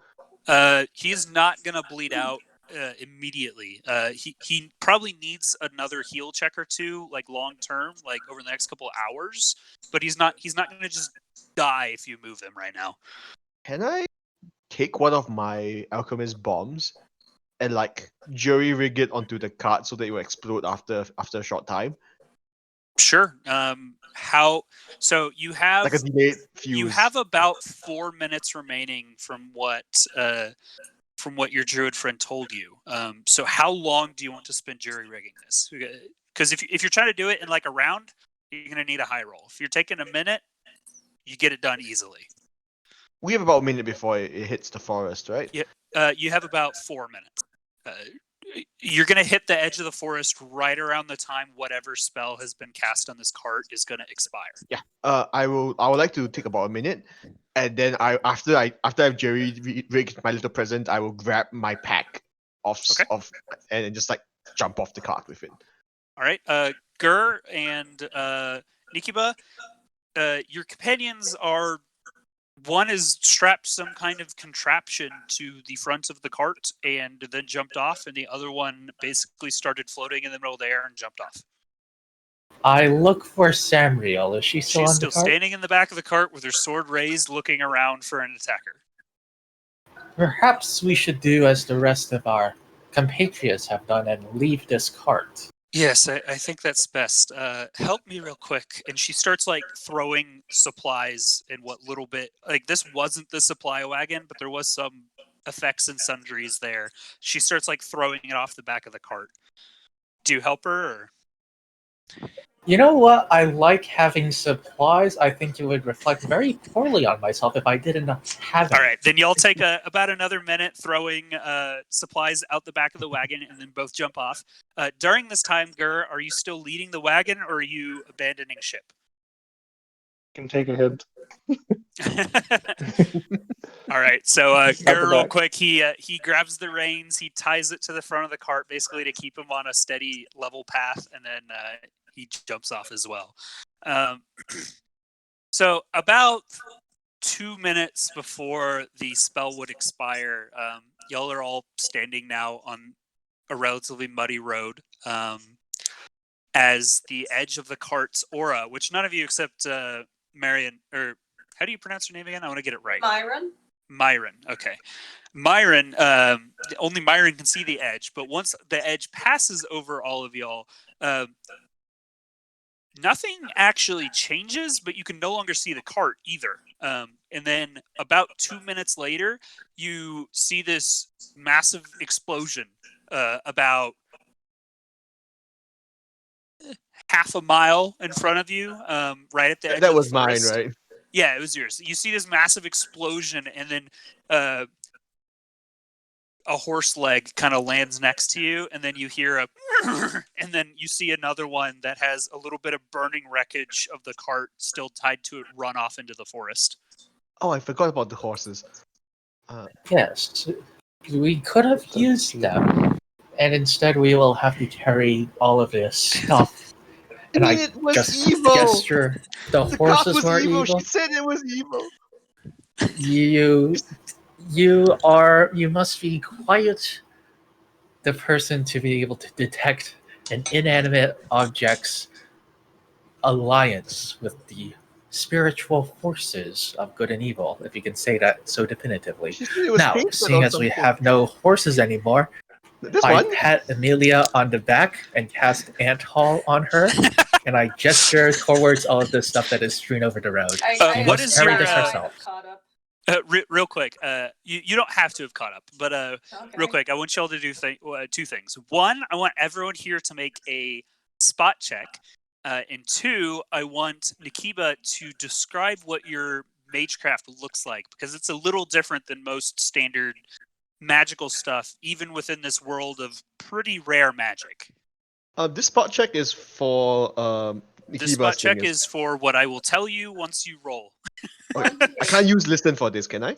He's not gonna bleed out immediately. He probably needs another heal check or two, like long term, like over the next couple of hours. But he's not gonna just die if you move him right now. Can I take one of my alchemist bombs and like jury rig it onto the cart so that it will explode after a short time? Sure. How? So you have Like a delayed fuse. you have about 4 minutes remaining from what your druid friend told you. So how long do you want to spend jury rigging this? Because if you're trying to do it in like a round, you're gonna need a high roll. If you're taking a minute, you get it done easily. We have about a minute before it hits the forest, right? Yeah. You have about 4 minutes. You're going to hit the edge of the forest right around the time whatever spell has been cast on this cart is going to expire. Yeah. I would like to take about a minute, and then after I've jerry rigged my little present, I will grab my pack Okay. and then just like jump off the cart with it. All right. Gur and Nikiba, your companions are. One is strapped some kind of contraption to the front of the cart and then jumped off, and the other one basically started floating in the middle of the air and jumped off. I look for Samriel. Is she still She's on still the cart? standing in the back of the cart with her sword raised, looking around for an attacker. Perhaps we should do as the rest of our compatriots have done and leave this cart. Yes, I think that's best. Help me real quick. And she starts like throwing supplies in what little bit, like this wasn't the supply wagon, but there was some effects and sundries there. She starts like throwing it off the back of the cart. Do you help her? Or? You know what? I like having supplies. I think it would reflect very poorly on myself if I didn't have it. All right, then y'all take about another minute throwing supplies out the back of the wagon and then both jump off. During this time, Gur, are you still leading the wagon or are you abandoning ship? Can take a hint. All right, so Out Gur, the real back. quick, he grabs the reins, he ties it to the front of the cart, basically to keep him on a steady, level path, and then he jumps off as well. So about 2 minutes before the spell would expire, y'all are all standing now on a relatively muddy road. As the edge of the cart's aura, which none of you except Marion, or how do you pronounce her name again? I want to get it right. Myron. Okay. Myron, only Myron can see the edge, but once the edge passes over all of y'all, nothing actually changes, but you can no longer see the cart either. And then about 2 minutes later, you see this massive explosion about half a mile in front of you, right at the edge That of the was mine, forest. right? Yeah, it was yours. You see this massive explosion, and then a horse leg kind of lands next to you, and then you hear a and then you see another one that has a little bit of burning wreckage of the cart still tied to it run off into the forest. Oh, I forgot about the horses. Yes, we could have used them, and instead we will have to carry all of this stuff. And I it was just evil. gesture. The The cop horses was were evil. evil. She said it was evil. You must be quite the person to be able to detect an inanimate object's alliance with the spiritual forces of good and evil, if you can say that so definitively. She said it was Now, painted seeing or as we something. have no horses anymore, This I one? pat Amelia on the back and cast Ant Hall on her, and I gesture towards all of the stuff that is strewn over the road. What must is carry your, this herself. Caught up. Real quick, you don't have to have caught up, but Okay. real quick, I want y'all to do two things. One, I want everyone here to make a spot check, and two, I want Nikiba to describe what your magecraft looks like, because it's a little different than most standard magical stuff, even within this world of pretty rare magic. This spot check is for The Nikiba's spot check thing is for what I will tell you once you roll. Okay. I can't use listen for this, can I?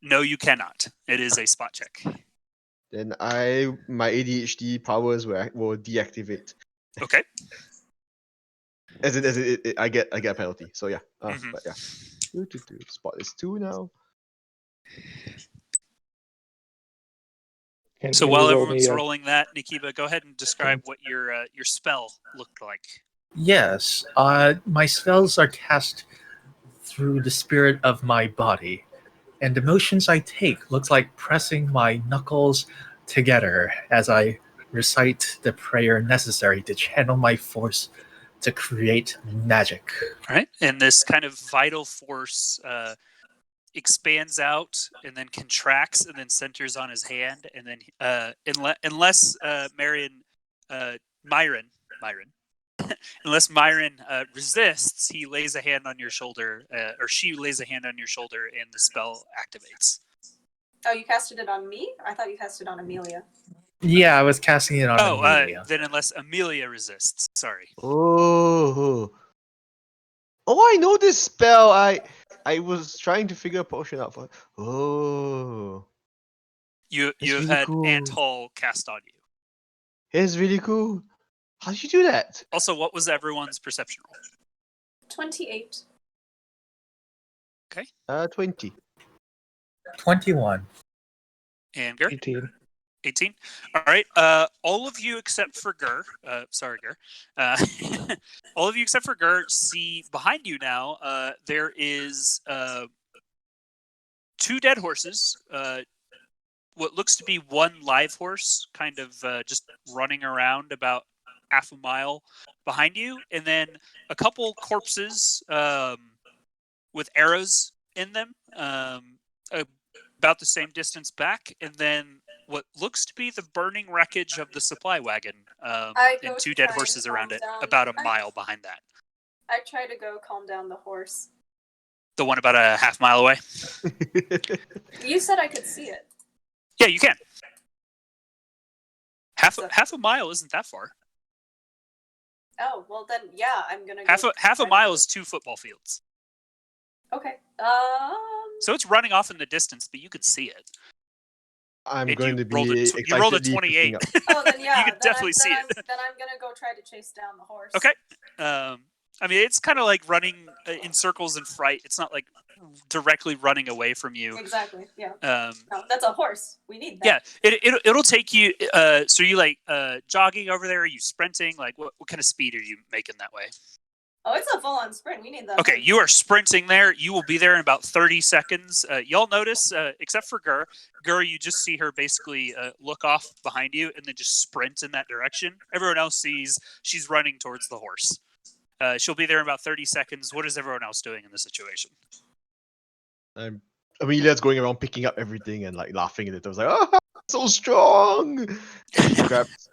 No, you cannot. It is a spot check. Then my ADHD powers will deactivate. Okay. As in I get a penalty. So yeah. Mhm. But yeah. Spot is 2 now. So Can while you roll everyone's me a- rolling that, Nikiba, go ahead and describe what your spell looked like. Yes, my spells are cast through the spirit of my body, and the motions I take looks like pressing my knuckles together as I recite the prayer necessary to channel my force to create magic. Right, and this kind of vital force expands out and then contracts and then centers on his hand, and then unless Myron, unless Myron resists, he lays a hand on your shoulder, or she lays a hand on your shoulder, and the spell activates. Oh, you casted it on me? I thought you casted it on Amelia. Yeah, I was casting it on Amelia. Then unless Amelia resists, sorry. Oh, I know this spell. I was trying to figure a potion out for. Oh, You That's have really had cool. Antol cast on you. it's really cool. How did you do that? Also, what was everyone's perception roll? 28. 20. 21. And Gur? 18. 18. All right. All of you except for Gur. Sorry, Gur. All of you except for Gur see behind you now. There is 2 dead horses. What looks to be 1 live horse, kind of just running around about half a mile behind you, and then a couple corpses with arrows in them, about the same distance back, and then what looks to be the burning wreckage of the supply wagon, I go and to 2 dead try and horses around calm it, down. about a mile behind that. I try to go calm down the horse. The one about a half mile away. You said I could see it. Yeah, you can. So- Half a mile isn't that far. Oh, well then, yeah, I'm gonna Half go a try to- mile is 2 football fields. Okay. So it's running off in the distance, but you could see it. I'm And going you to be rolled a you rolled a excitedly 28. picking up. Oh, then yeah. You could definitely see it. Then I'm gonna go try to chase down the horse. Okay. I mean, it's kind of like running in circles in fright. It's not like directly running away from you. Exactly. Yeah. Um, No, that's a horse. We need that. yeah, it'll take you. So you like jogging over there? Are you sprinting? Like what kind of speed are you making that way? Oh, it's a full-on sprint. We need that. Okay, horse. you are sprinting there. You will be there in about 30 seconds. Y'all notice, except for Gur, you just see her basically look off behind you and then just sprint in that direction. Everyone else sees she's running towards the horse. She'll be there in about 30 seconds. What is everyone else doing in this situation? Amelia's going around picking up everything and like laughing at it. I was like, oh, so strong. And she grabs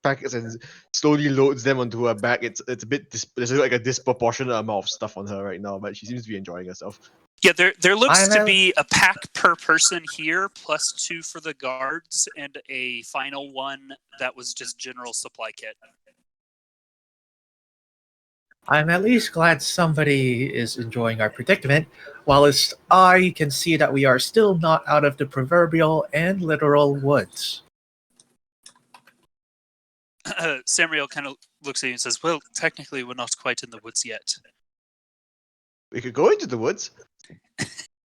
packets and slowly loads them onto her back. It's a bit there's like a disproportionate amount of stuff on her right now, but she seems to be enjoying herself. Yeah, there looks to I'm be a pack per person here, plus 2 for the guards, and a final one that was just general supply kit. I'm at least glad somebody is enjoying our predicament, whilst I can see that we are still not out of the proverbial and literal woods. Samuel kind of looks at you and says, "Well, technically, we're not quite in the woods yet." We could go into the woods.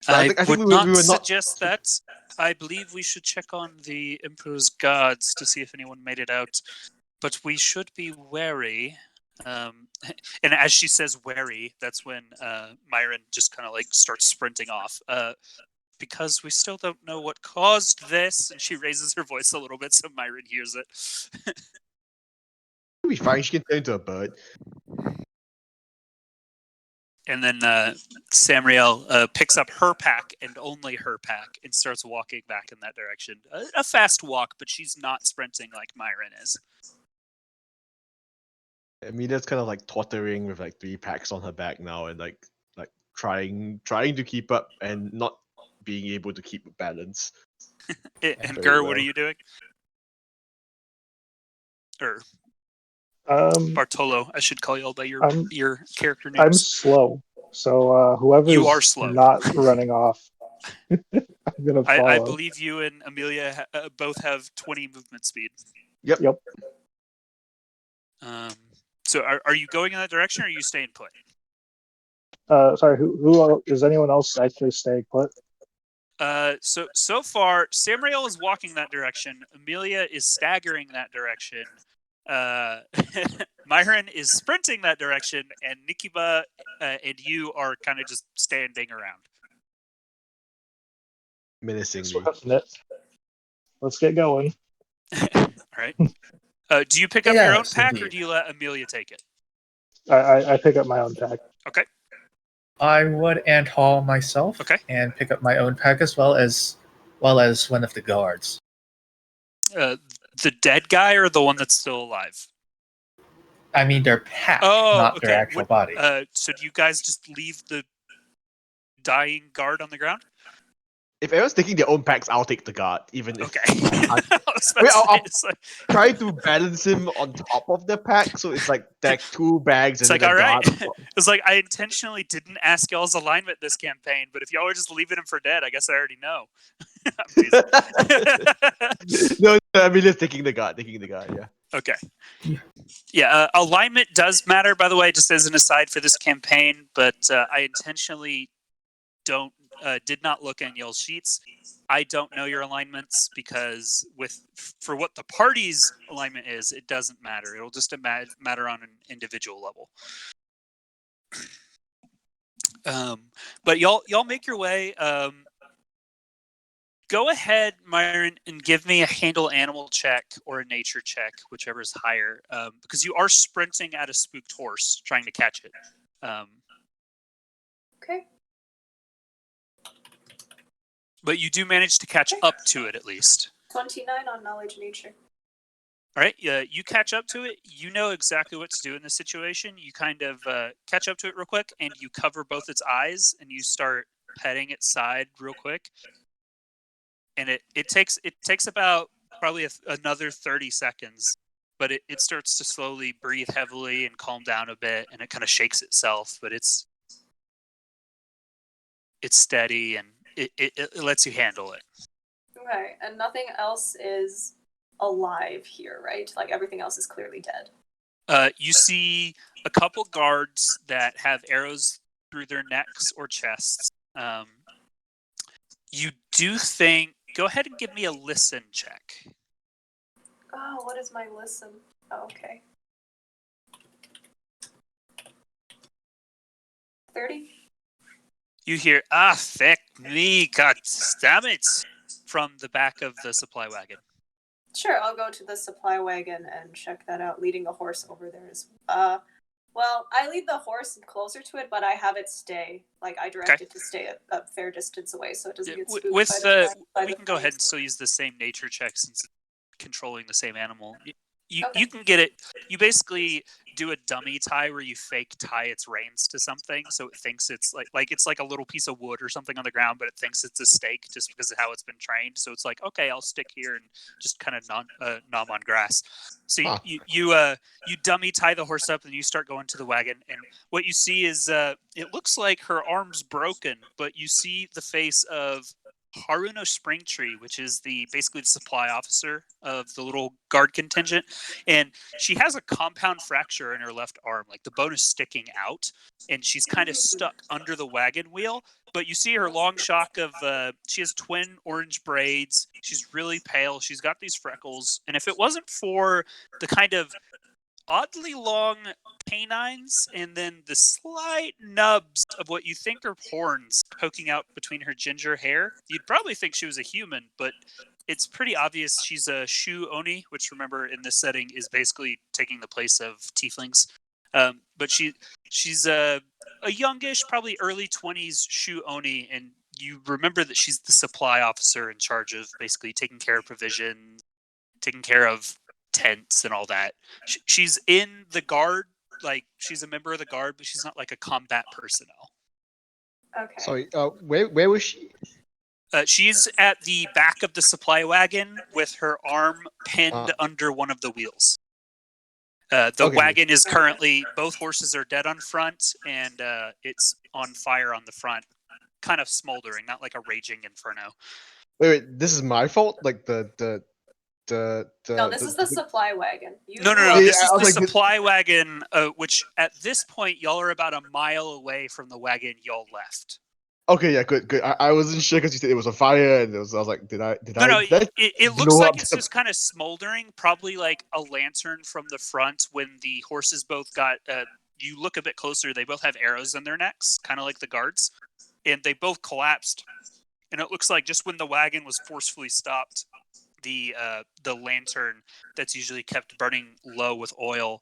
I think would we not were not- suggest that. I believe we should check on the Emperor's guards to see if anyone made it out. But we should be wary. And as she says wary, that's when Myron just kind of like starts sprinting off. Because we still don't know what caused this. And she raises her voice a little bit so Myron hears it. She'll be fine. She can turn into a bird. And then Samriel picks up her pack and only her pack and starts walking back in that direction. A fast walk, but she's not sprinting like Myron is. Amelia's kind of like tottering with like 3 packs on her back now and like trying to keep up and not being able to keep balance. And Very Gur, what well. are you doing? Or Um, Bartolo, I should call y'all by your I'm- character I'm names. slow, so whoever's You are slow. not running off, I'm gonna follow. I believe you and Amelia both have 20 movement speed. Yep. Yep. So are you going in that direction or are you staying put? Sorry, who is anyone else actually staying put? So far, Samriel is walking that direction. Amelia is staggering that direction. Myron is sprinting that direction, and Nikiba and you are kind of just standing around. Menacingly. Let's get going. All right. Do you pick up your own Yes, pack, or indeed. do you let Amelia take it? I pick up my own pack. I would ant haul myself Okay. and pick up my own pack as well as one of the guards. The dead guy or the one that's still alive? I mean their pack, Oh, not okay. their actual body. So do you guys just leave the dying guard on the ground? If everyone's taking their own packs, I'll take the guard, even if Okay. I- I was about Wait, to say, I'll- it's like, try to balance him on top of the pack, so it's like 2 bags it's and like, then all a right. guard. It's like, I intentionally didn't ask y'all's alignment this campaign, but if y'all are just leaving him for dead, I guess I already know. I'm teasing. No, Amelia's taking the guard, yeah. Okay. Yeah. Yeah, alignment does matter, by the way, just as an aside for this campaign, but I intentionally did not look in y'all's sheets. I don't know your alignments because for what the party's alignment is, it doesn't matter. It'll just matter on an individual level. But y'all make your way. Go ahead, Myron, and give me a handle animal check or a nature check, whichever is higher, because you are sprinting at a spooked horse, trying to catch it. Okay. But you do manage to catch up to it at least. 29 on knowledge nature. All right, you catch up to it. You know exactly what to do in this situation. You kind of catch up to it real quick, and you cover both its eyes, and you start petting its side real quick. And it takes about probably another 30 seconds, but it starts to slowly breathe heavily and calm down a bit, and it kind of shakes itself, but it's steady and it lets you handle it. Okay, and nothing else is alive here, right? Like everything else is clearly dead. You see a couple guards that have arrows through their necks or chests. You do think. Go ahead and give me a listen check. Oh, what is my listen? Oh, okay. 30? You hear, "Fuck me, god damn it," from the back of the supply wagon. Sure, I'll go to the supply wagon and check that out, leading the horse over there as well, I lead the horse closer to it, but I have it stay. Like, I direct it to stay a fair distance away so it doesn't get spooked With by we the can go ahead and flames. still use the same nature check since it's controlling the same animal. You Okay. you can get it. You basically do a dummy tie where you fake tie its reins to something, so it thinks it's like it's like a little piece of wood or something on the ground, but it thinks it's a stake just because of how it's been trained. So it's like, okay, I'll stick here and just kind of nom on grass. So Huh. you dummy tie the horse up and you start going to the wagon, and what you see is it looks like her arm's broken, but you see the face of Haruno Springtree, which is basically the supply officer of the little guard contingent, and she has a compound fracture in her left arm, like the bone is sticking out, and she's kind of stuck under the wagon wheel. But you see her long shock of she has twin orange braids. She's really pale. She's got these freckles, and if it wasn't for the kind of oddly long canines and then the slight nubs of what you think are horns poking out between her ginger hair, you'd probably think she was a human, but it's pretty obvious she's a Shu Oni, which, remember, in this setting is basically taking the place of tieflings. But she's a youngish, probably early 20s Shu Oni, and you remember that she's the supply officer in charge of basically taking care of provisions, taking care of tents and all that. She's in the guard, like she's a member of the guard, but she's not like a combat personnel. Okay. Sorry, where was she? She's at the back of the supply wagon with her arm pinned under one of the wheels. The Okay. wagon is currently, both horses are dead on front, and it's on fire on the front, kind of smoldering, not like a raging inferno. Wait, this is my fault? Like the No, this is the supply wagon. No. Yeah, This I is was the like, supply wagon, which at this point y'all are about a mile away from the wagon y'all left. Okay, yeah, good. I wasn't sure because you said it was a fire, and I was like, did I? No, it looks blow like up it's the- just kind of smoldering, probably like a lantern from the front when the horses both got, you look a bit closer, they both have arrows in their necks, kind of like the guards, and they both collapsed. And it looks like just when the wagon was forcefully stopped, the lantern that's usually kept burning low with oil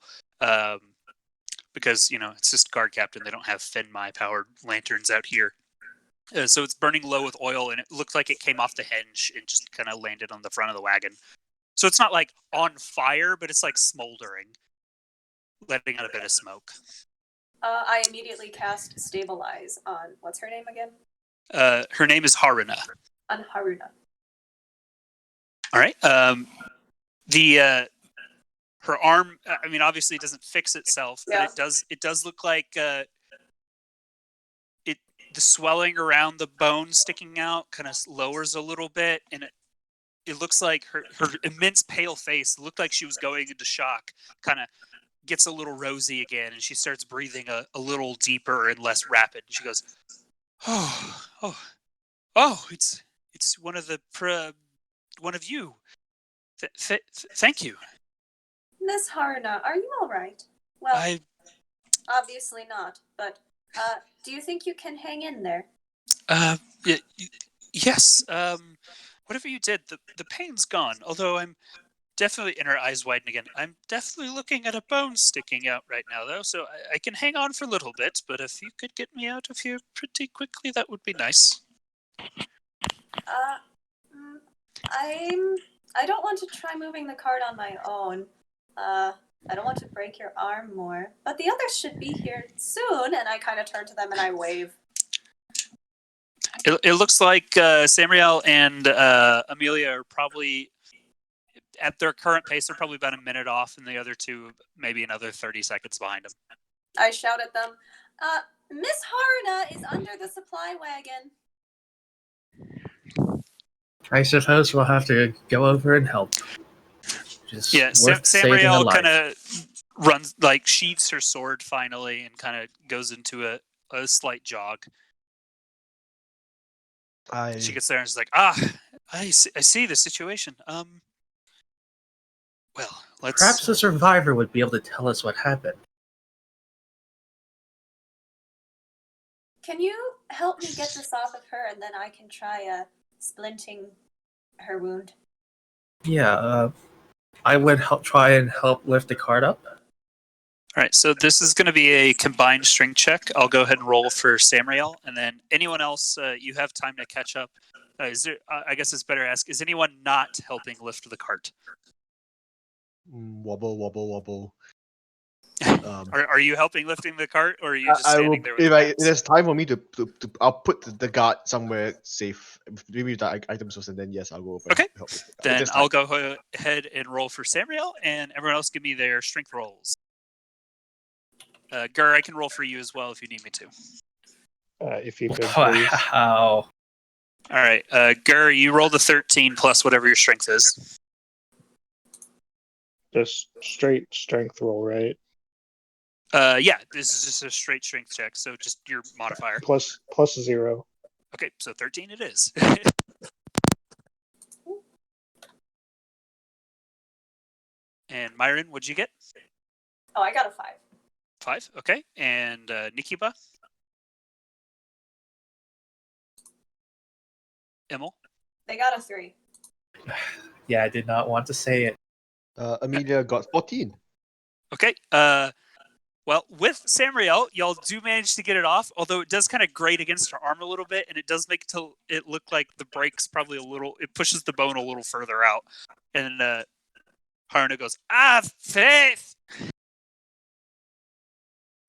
because it's just guard captain. They don't have Fenmai powered lanterns out here. So it's burning low with oil, and it looked like it came off the hinge and just kind of landed on the front of the wagon. So it's not like on fire, but it's like smoldering, letting out a bit of smoke. I immediately cast Stabilize on, what's her name again? Her name is Haruna. On Haruna. All right. Her arm, I mean, obviously it doesn't fix itself, but it does look like the swelling around the bone sticking out kind of lowers a little bit, and it looks like her immense pale face looked like she was going into shock, kind of gets a little rosy again, and she starts breathing a little deeper and less rapid. She goes, oh, it's one of you. Thank you. Miss Haruna, are you all right? Well, obviously not, but do you think you can hang in there? Yes. Whatever you did, the pain's gone. Although I'm definitely, and her eyes widen again. I'm definitely looking at a bone sticking out right now, though, so I can hang on for a little bit. But if you could get me out of here pretty quickly, that would be nice. I don't want to try moving the cart on my own. I don't want to break your arm more, but the others should be here soon. And I kind of turn to them and I wave. It looks like Samriel and Amelia are probably, at their current pace, they're probably about a minute off, and the other two maybe another 30 seconds behind them. I shout at them, Miss Haruna is under the supply wagon. I suppose we'll have to go over and help. Samriel kind of runs, like sheathes her sword finally, and kind of goes into a slight jog. She gets there and she's like, I see the situation. Well, let's... Perhaps the survivor would be able to tell us what happened. Can you help me get this off of her, and then I can try splinting her wound? Yeah, I would try and help lift the cart up. All right, so this is going to be a combined strength check. I'll go ahead and roll for Samriel, and then anyone else, you have time to catch up. Is there? I guess it's better to ask, is anyone not helping lift the cart? Wobble. Are you helping lifting the cart, or are you just standing there with if there's time for me to I'll put the guard somewhere safe. Maybe the items first, and then yes, I'll go over. Okay. And help. Then I'll go ahead and roll for Samriel, and everyone else give me their strength rolls. Gur, I can roll for you as well if you need me to. If you could, please. Wow. All right, Gur, you roll the 13 plus whatever your strength is. Just straight strength roll, right? Yeah, this is just a straight strength check, so just your modifier. Plus 0. Okay, so 13 it is. And Myron, what'd you get? Oh, I got a 5. 5, okay. And Nikiba? Emil? They got a 3. Yeah, I did not want to say it. Amelia got 14. Okay. Well, with Samriel, y'all do manage to get it off, although it does kind of grate against her arm a little bit, and it does make it look like the break's probably it pushes the bone a little further out. And Haruna goes, Faith!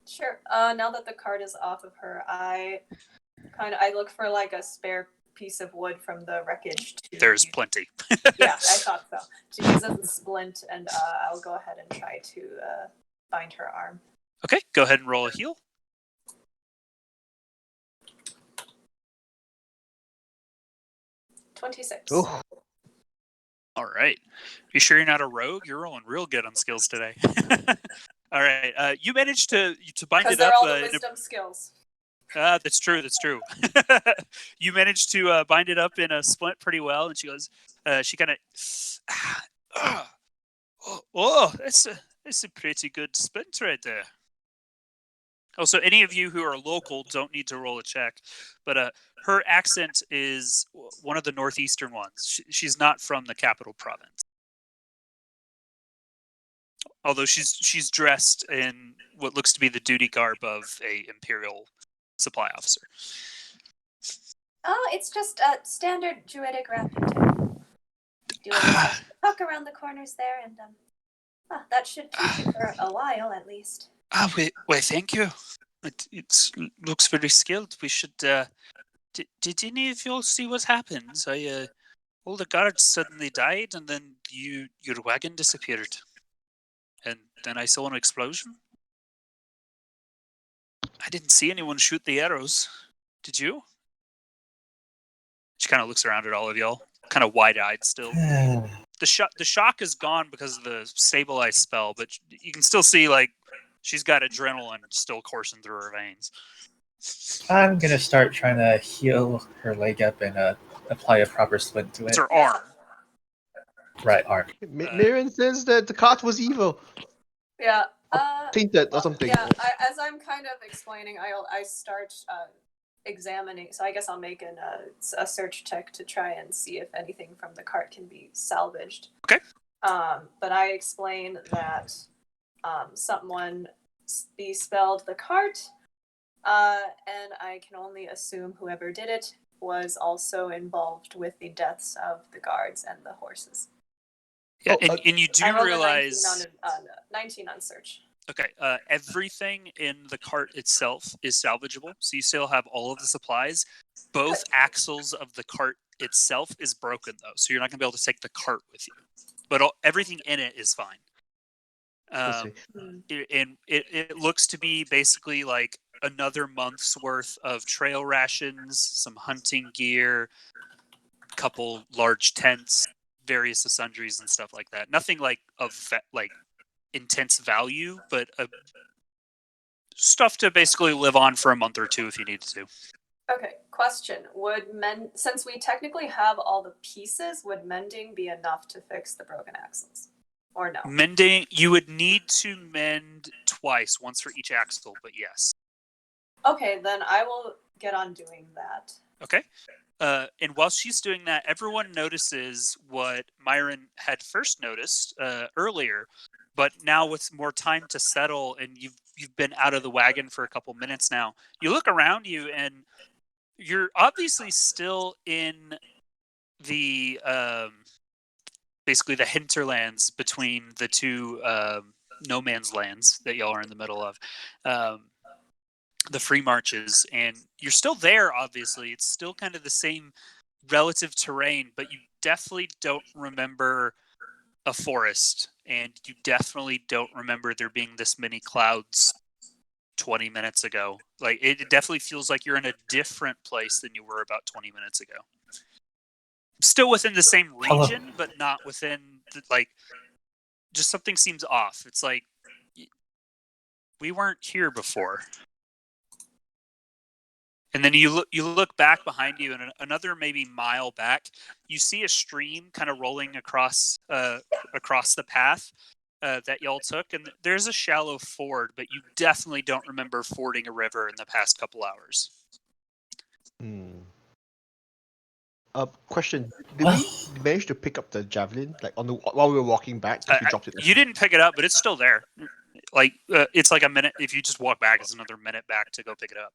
Sure. Now that the cart is off of her, I look for like a spare piece of wood from the wreckage. There's plenty. Yeah, I thought so. To use as a splint, and I'll go ahead and try to bind her arm. Okay, go ahead and roll a heal. $26. Oh. All right. You sure you're not a rogue? You're rolling real good on skills today. All right. You managed to bind it Because they're up. all the wisdom skills. That's true. You managed to bind it up in a splint pretty well, and she goes, she kind of, that's a pretty good splint right there. Also, any of you who are local don't need to roll a check, but her accent is one of the northeastern ones. She's not from the capital province. Although she's dressed in what looks to be the duty garb of a Imperial supply officer. Oh, it's just a standard druidic wrapping too. Do a little tuck around the corners there, and that should keep you for a while at least. Wait, thank you. It looks very skilled. We should. Did any of you all see what happened? All the guards suddenly died, and then your wagon disappeared, and then I saw an explosion. I didn't see anyone shoot the arrows. Did you? She kind of looks around at all of y'all, kind of wide-eyed still. The shock is gone because of the stabilize spell, but you can still see like she's got adrenaline still coursing through her veins. I'm gonna start trying to heal her leg up and apply a proper splint to it. It's her arm. Right arm. Miriam says that the cart was evil. Yeah. Tainted or something. Yeah. As I'm kind of explaining, I start examining. So I guess I'll make a search check to try and see if anything from the cart can be salvaged. Okay. But I explain that someone bespelled the cart, and I can only assume whoever did it was also involved with the deaths of the guards and the horses. Yeah, Oh, and you do I rolled a realize 19 on search. okay, everything in the cart itself is salvageable, so you still have all of the supplies. Both axles of the cart itself is broken though, so you're not gonna be able to take the cart with you. But everything in it is fine. I see. And it looks to be basically like another month's worth of trail rations, some hunting gear, a couple large tents, various sundries and stuff like that. Nothing like like intense value, but stuff to basically live on for a month or two if you needed to. Okay, question. Since we technically have all the pieces, would mending be enough to fix the broken axles? Or no? Mending, you would need to mend twice, once for each axle, but yes. Okay, then I will get on doing that. Okay. And while she's doing that, everyone notices what Myron had first noticed earlier, but now with more time to settle and you've been out of the wagon for a couple minutes now, you look around you and you're obviously still in the basically the hinterlands between the two no man's lands that y'all are in the middle of. The free marches, and you're still there. Obviously, it's still kind of the same relative terrain, but you definitely don't remember a forest, and you definitely don't remember there being this many clouds 20 minutes ago. Like it definitely feels like you're in a different place than you were about 20 minutes ago. Still within the same region, but not within like just something seems off. It's like we weren't here before. And then you look back behind you, and another maybe mile back, you see a stream kind of rolling across the path that y'all took, and there's a shallow ford, but you definitely don't remember fording a river in the past couple hours. Question: did we manage to pick up the javelin while we were walking back? We dropped it. You didn't pick it up, but it's still there. Like it's like a minute. If you just walk back, it's another minute back to go pick it up.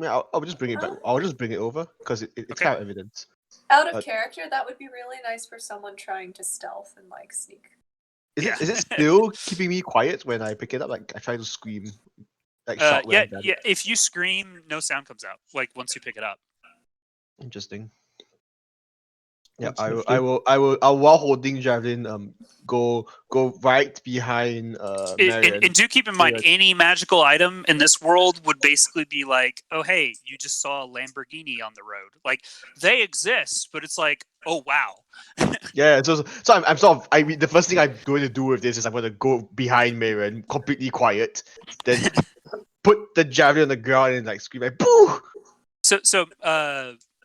Yeah, I'll just bring it back. I'll just bring it over because it's Okay. kind of evidence. Out of character, that would be really nice for someone trying to stealth and like sneak. Is Yeah. it still keeping me quiet when I pick it up? Like I try to scream, like shout. when Yeah. I'm done. If you scream, no sound comes out. Like once you pick it up. Interesting. Yeah, That's I nifty. will while holding javelin, go right behind Marion. And do keep in mind, Yeah. any magical item in this world would basically be like, oh, hey, you just saw a Lamborghini on the road. Like, they exist, but it's like, oh, wow. Yeah, so I'm sort of. I mean, the first thing I'm going to do with this is I'm going to go behind Marion, completely quiet, then put the javelin on the ground and like scream like boo. So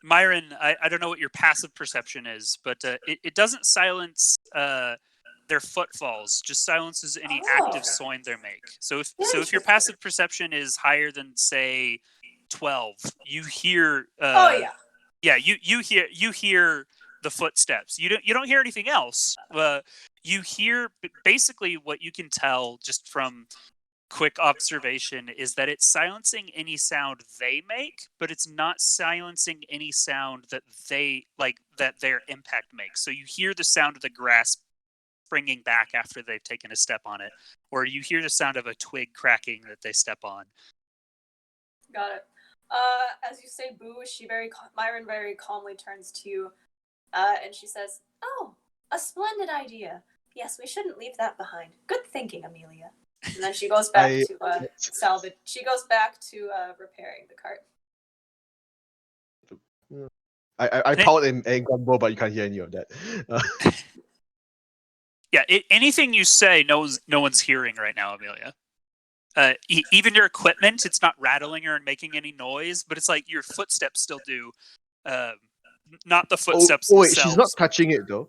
Myron, I don't know what your passive perception is, but it doesn't silence their footfalls, just silences any active sound they make. So if your passive perception is higher than say 12, you hear you hear the footsteps. You don't hear anything else. You hear basically what you can tell just from quick observation is that it's silencing any sound they make, but it's not silencing any sound that that their impact makes. So you hear the sound of the grass springing back after they've taken a step on it, or you hear the sound of a twig cracking that they step on. Got it. As you say boo, Myron very calmly turns to you, and she says, "Oh, a splendid idea. Yes, we shouldn't leave that behind. Good thinking, Amelia." And then she goes back to salvage. She goes back to repairing the cart. I pout and grumble, but you can't hear any of that. Yeah, anything you say, no one's hearing right now, Amelia. Even your equipment, it's not rattling or making any noise, but it's like your footsteps still do. Not the footsteps wait, themselves. she's not touching it though.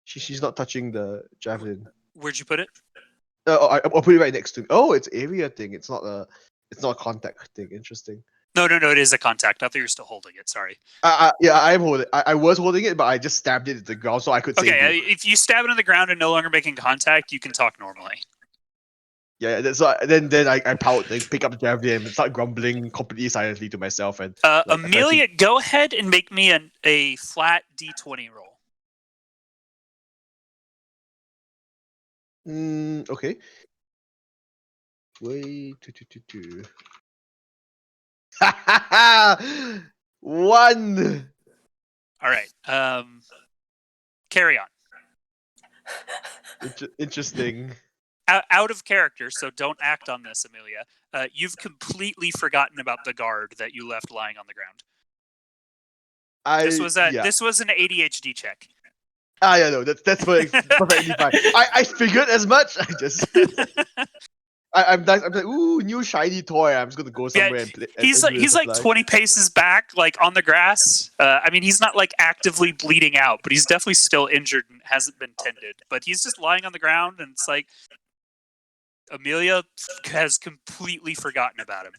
She's not touching the javelin. Where'd you put it? I'll put it right next to me. Oh, it's area thing. It's not a contact thing. Interesting. No, it is a contact. I thought you were still holding it. Sorry. Yeah, I'm holding. I was holding it, but I just stabbed it at the ground so I could. Okay, if you stab it on the ground and no longer making contact, you can talk normally. Yeah, so then I pout, and pick up the javelin, and start grumbling completely silently to myself. And Amelia, go ahead and make me a flat D20 roll. Okay. Wait, 2. 1. All right. Carry on. Interesting. Out of character, so don't act on this, Amelia. You've completely forgotten about the guard that you left lying on the ground. This was an ADHD check. Yeah, no, that's perfectly fine. I figured as much. I'm like, ooh, new shiny toy. I'm just gonna go somewhere and play. He's like 20 paces back, like on the grass. I mean, he's not like actively bleeding out, but he's definitely still injured and hasn't been tended. But he's just lying on the ground, and it's like Amelia has completely forgotten about him.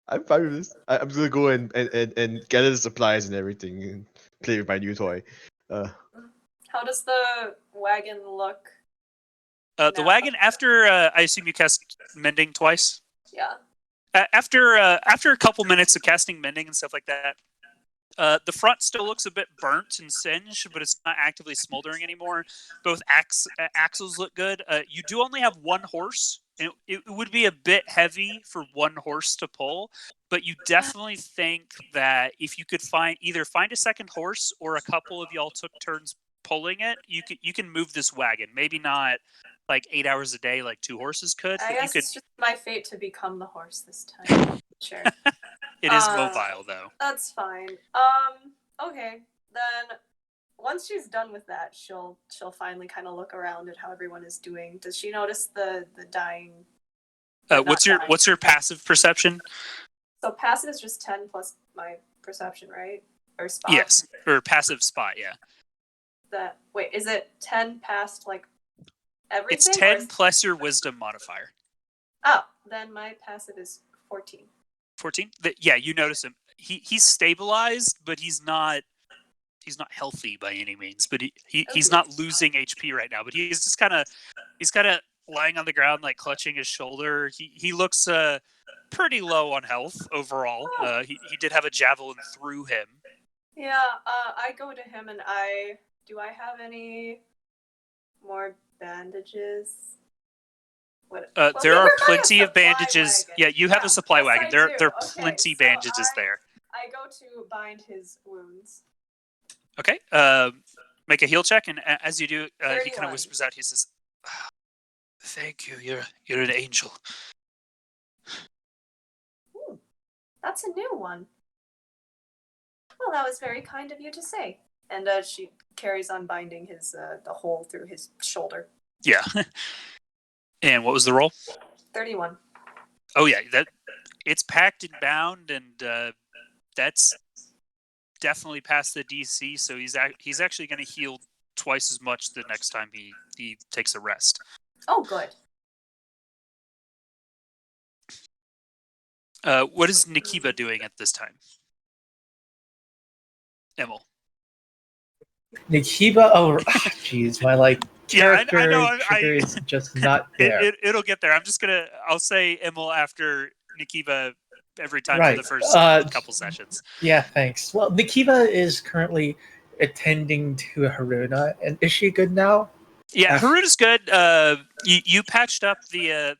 I'm fine with this. I'm just gonna go and gather the supplies and everything and play with my new toy. How does the wagon look? The wagon, after I assume you cast mending twice. Yeah. After a couple minutes of casting mending and stuff like that, the front still looks a bit burnt and singed, but it's not actively smoldering anymore. Both axles look good. You do only have one horse, and it would be a bit heavy for one horse to pull, but you definitely think that if you could find a second horse, or a couple of y'all took turns pulling it, you can move this wagon. Maybe not like 8 hours a day like 2 horses could. I but guess it's just my fate to become the horse this time. Sure. It is mobile though. That's fine. Okay. Then once she's done with that, she'll finally kind of look around at how everyone is doing. Does she notice the dying? What's your passive perception? So passive is just 10 plus my perception, right? Or spot? Yes, or passive spot, yeah. Wait, is it 10 past like everything? It's 10 plus your wisdom modifier. Oh, then my passive is 14. 14? Yeah, you notice him. He's stabilized, but he's not healthy by any means. But he's not losing HP right now. But he's just kind of lying on the ground, like clutching his shoulder. He looks pretty low on health overall. He did have a javelin through him. Yeah, I go to him and do I have any more bandages? There are plenty of bandages. Wagon. Yeah, you have a supply wagon. There are Okay, plenty so bandages there. I go to bind his wounds. Okay. Make a heal check, and as you do, he kind 31. of whispers out. He says, "Thank you. You're an angel." Ooh, that's a new one. Well, that was very kind of you to say. And she carries on binding his the hole through his shoulder. Yeah. And what was the roll? 31. Oh yeah, it's packed and bound, and that's definitely past the DC. So he's actually going to heal twice as much the next time he takes a rest. Oh, good. What is Nikiba doing at this time? Emil. Nikiba, oh, jeez, my Yeah, I character know. trigger is just not there. It'll get there. I'll say Emil after Nikiva every time for Right. the first couple sessions. Yeah, thanks. Well, Nikiba is currently attending to Haruna, and is she good now? Yeah, Af- Haruna's good. You patched up the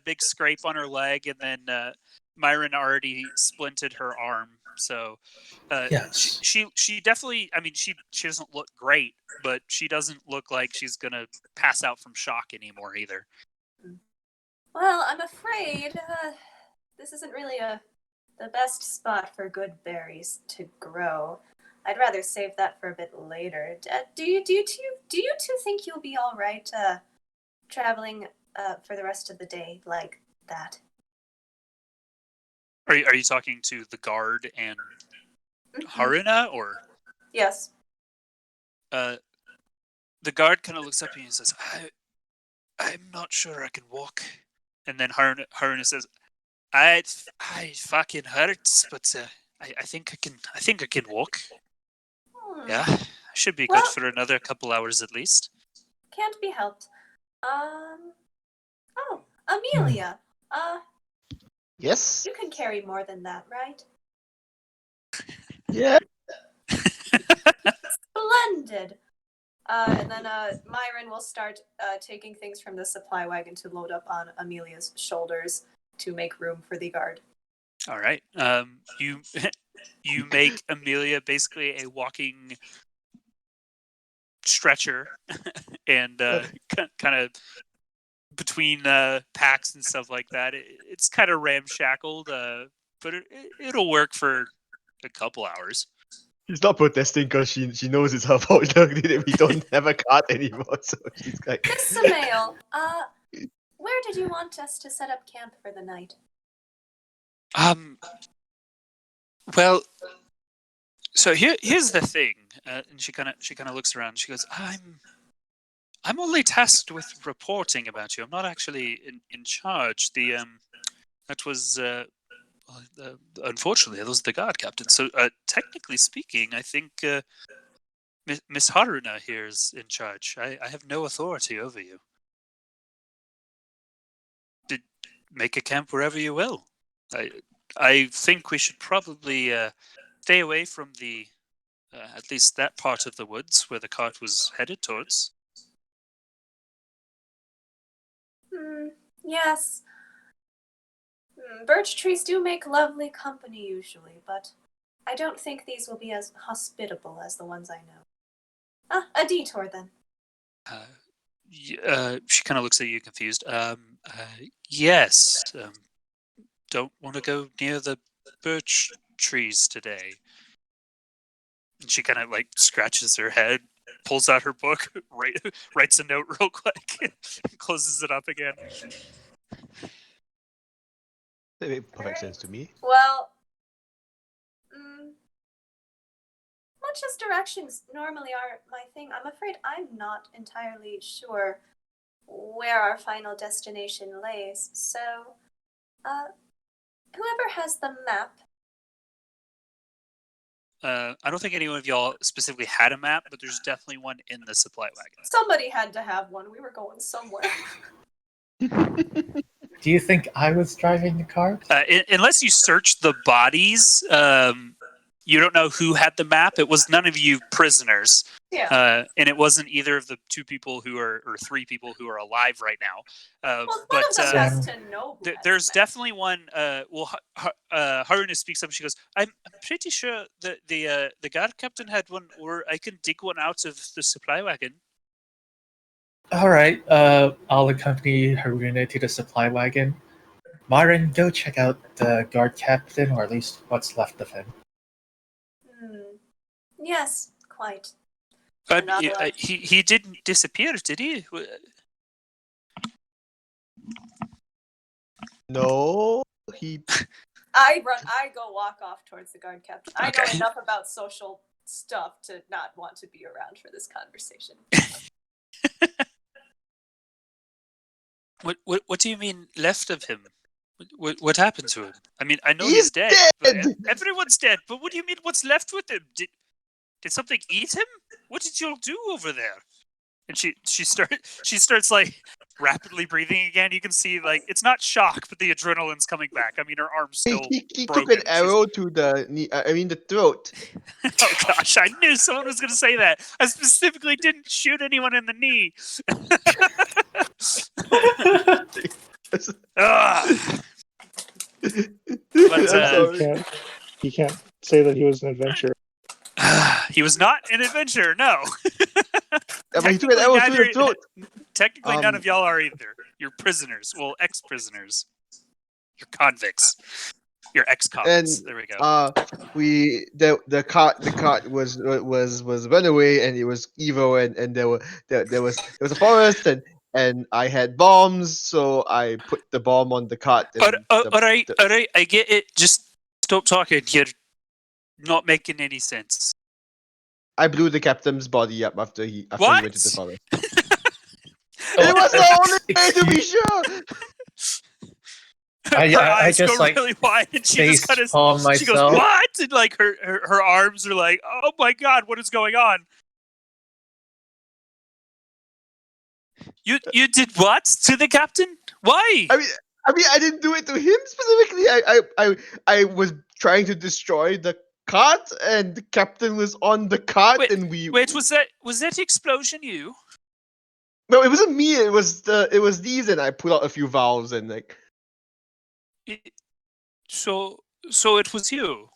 big scrape on her leg, and then Myron already splinted her arm. So Yes. she definitely. I mean, she doesn't look great, but she doesn't look like she's gonna pass out from shock anymore either. Well, I'm afraid this isn't really the best spot for good berries to grow. I'd rather save that for a bit later. Do you two think you'll be all right traveling for the rest of the day like that? Are you talking to the guard and Haruna, or Yes. the guard kind of looks up at you and says, I'm not sure I can walk. And then Haruna says, I fucking hurts, but I think I can walk. Yeah, I should be good Well- for another couple hours at least. Can't be helped. Oh, Amelia. Yes. You can carry more than that, right? Yeah. Splendid. And then Myron will start taking things from the supply wagon to load up on Amelia's shoulders to make room for the guard. All right. You you make Amelia basically a walking stretcher, and kind of between packs and stuff like that. It's kind of ramshackled, but it'll work for a couple hours. She's not protesting because she knows it's her fault that we don't have a cart anymore. So she's like, Miss Samael, where did you want us to set up camp for the night? Well, so here's the thing, and she kind of looks around. She goes, I'm only tasked with reporting about you. I'm not actually in charge. That was unfortunately that was the guard captain. So technically speaking, I think Miss Haruna here is in charge. I have no authority over you. Make a camp wherever you will. I think we should probably stay away from the at least that part of the woods where the cart was headed towards. Yes. Birch trees do make lovely company usually, but I don't think these will be as hospitable as the ones I know. A detour then. She kind of looks at you confused. Yes. Don't want to go near the birch trees today. And she kind of like scratches her head, pulls out her book, writes a note real quick, and closes it up again. that made perfect sense to me. Well, much as directions normally are my thing, I'm afraid I'm not entirely sure where our final destination lays. So, whoever has the map. I don't think any one of y'all specifically had a map, but there's definitely one in the supply wagon. Somebody had to have one. We were going somewhere. Do you think I was driving the cart? Unless you search the bodies, you don't know who had the map. It was none of you prisoners. Yeah. And it wasn't either of the two people or three people who are alive right now. Well, one but of them has to know. Who has there's the map. definitely one. Haruna speaks up and she goes, "I'm pretty sure that the guard captain had one, or I can dig one out of the supply wagon." All right, I'll accompany Haruna to the supply wagon. Myron, go check out the guard captain, or at least what's left of him. Yes, quite. But Not allowed. he didn't disappear, did he? No, he. I go walk off towards the guard captain. I know Okay. enough about social stuff to not want to be around for this conversation. What do you mean left of him? What happened to him? I mean, I know He's he's dead. dead! Everyone's dead. But what do you mean? What's left with him? Did something eat him? What did you do over there? And she starts like rapidly breathing again. You can see like it's not shock, but the adrenaline's coming back. I mean, her arm's still. He took broken. an arrow to the knee. I mean the throat. Oh gosh, I knew someone was going to say that. I specifically didn't shoot anyone in the knee. Ugh. But, I'm he can't say that he was an adventurer. he was not an adventurer. No. I mean, he took an arrow to the throat. Technically, none of y'all are either. You're prisoners. Well, ex-prisoners. You're convicts. You're ex-convicts. And, there we go. The cart was run away, and it was evil, and there was a forest, and I had bombs, so I put the bomb on the cart. All right, I get it. Just stop talking. You're not making any sense. I blew the captain's body up after he went to the forest. Oh, It was the only way to be sure. Her I eyes just go like really wide, and she face just kind of palm she goes, myself. "What?" And like her arms are like, "Oh my god, what is going on?" You did what to the captain? Why? I mean, I didn't do it to him specifically. I was trying to destroy the cart, and the captain was on the cart, and we. Wait, was that explosion you? No, it wasn't me. It was these, and I put out a few valves, and like. So it was you.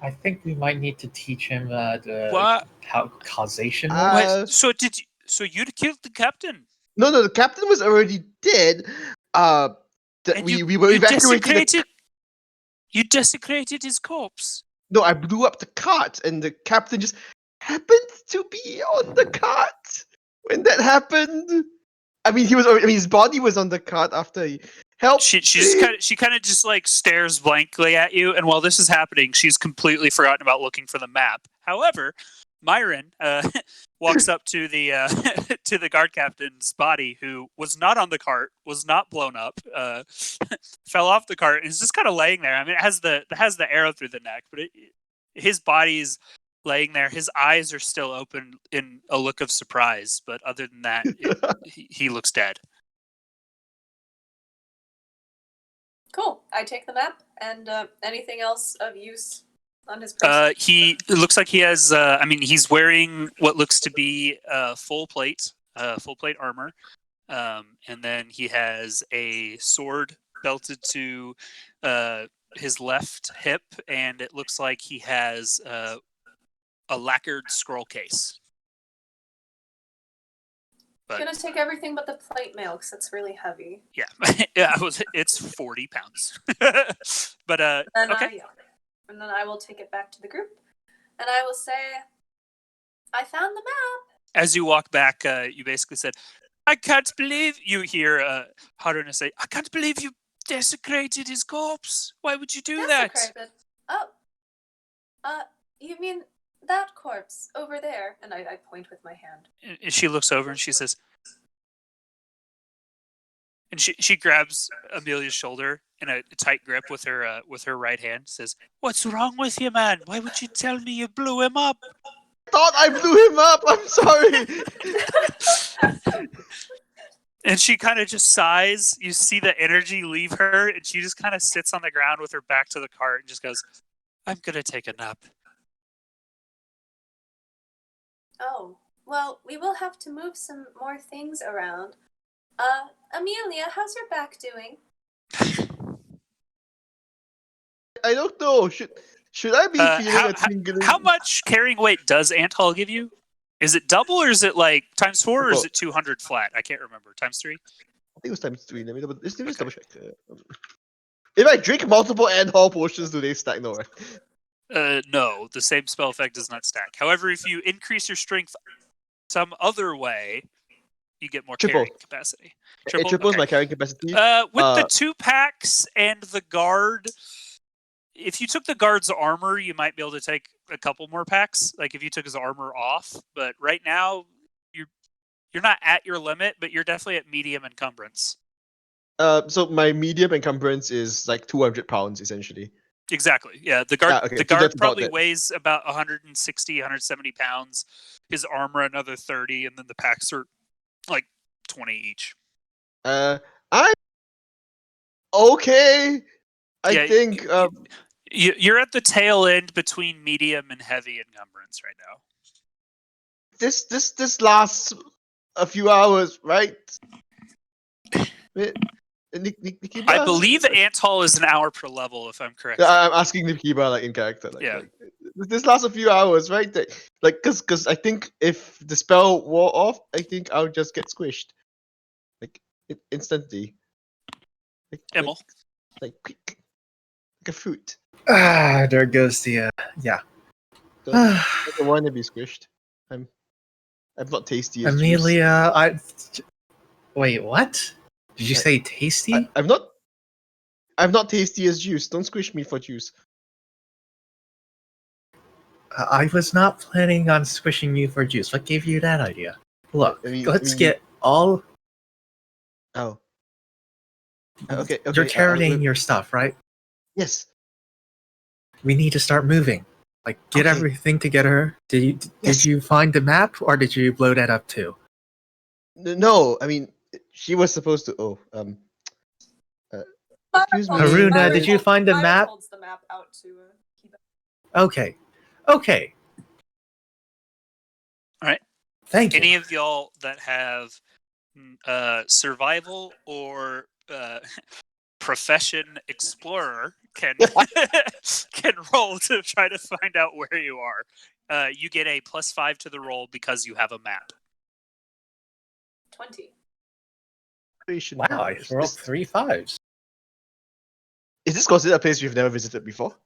I think we might need to teach him What? how causation works. Wait, so you'd killed the captain? No, the captain was already dead. And We were evacuated. You desecrated his corpse. No, I blew up the cart, and the captain just happened to be on the cart when that happened. I mean, his body was on the cart after he helped. She kind of just like stares blankly at you, and while this is happening, she's completely forgotten about looking for the map. However, Myron walks up to the to the guard captain's body, who was not on the cart, was not blown up, fell off the cart, and is just kind of laying there. I mean, it has the arrow through the neck, but his body's laying there. His eyes are still open in a look of surprise, but other than that, he looks dead. Cool. I take the map and anything else of use on his person. It looks like he has. I mean, he's wearing what looks to be full plate armor, and then he has a sword belted to his left hip, and it looks like he has a lacquered scroll case. I'm gonna take everything but the plate mail because it's really heavy. Yeah, it's 40 pounds. But okay. And then I will take it back to the group, and I will say, "I found the map." As you walk back, you basically said, "I can't believe you hear Haruna say, I can't believe you desecrated his corpse. Why would you do that?" Oh, you mean that corpse over there? And I point with my hand. And she looks over and she says, and she grabs Amelia's shoulder in a tight grip with her right hand. Says, "What's wrong with you, man? Why would you tell me you blew him up?" Thought I blew him up. I'm sorry. And she kind of just sighs. You see the energy leave her, and she just kind of sits on the ground with her back to the cart and just goes, "I'm gonna take a nap." Oh, well, we will have to move some more things around. Amelia, how's your back doing? I don't know. Should I be feeling a tingling? How much carrying weight does Antal give you? Is it double, or is it like times 4, or is it 200 flat? I can't remember. Times 3? I think it was times 3. Let me just double check. If I drink multiple Antal potions, do they stack? No, right? No, the same spell effect does not stack. However, if you increase your strength some other way, you get more Triple. carrying capacity. It triples my carrying capacity. With the 2 packs and the guard, if you took the guard's armor, you might be able to take a couple more packs. Like if you took his armor off, but right now you're not at your limit, but you're definitely at medium encumbrance. So my medium encumbrance is like 200 pounds essentially. Exactly. Yeah, the guard. okay, The so guard that's about probably it. weighs about 160, 170 pounds. His armor another 30, and then the packs are like 20 each. I okay. I Yeah, think you're at the tail end between medium and heavy encumbrance right now. this lasts a few hours, right? Nikiba? I believe Ant Hall is an hour per level, if I'm correct. I'm asking Nikiba like in character. Yeah. Like, this lasts a few hours, right? Like, cause I think if the spell wore off, I think I'll just get squished, like instantly. Emil. Like quick, like a fruit. There goes the yeah. I don't want to be squished. I'm not tasty as juice. Amelia, wait, what? Did you say tasty? I'm not tasty as juice. Don't squish me for juice. I was not planning on squishing you for juice. What gave you that idea? Look, let's get all. Oh. Okay. You're carrying your stuff, right? Yes. We need to start moving. Like, get Okay. everything together. Did you find the map, or did you blow that up too? No, I mean, she was supposed to. Excuse me. Haruna, did you find the Myra map? holds the map out to keep it. Okay. All right. Thank you. Any of y'all that have survival or profession explorer can can roll to try to find out where you are. You get a +5 to the roll because you have a map. 20. Wow, I rolled 3 5s. Is this considered a place we've never visited before?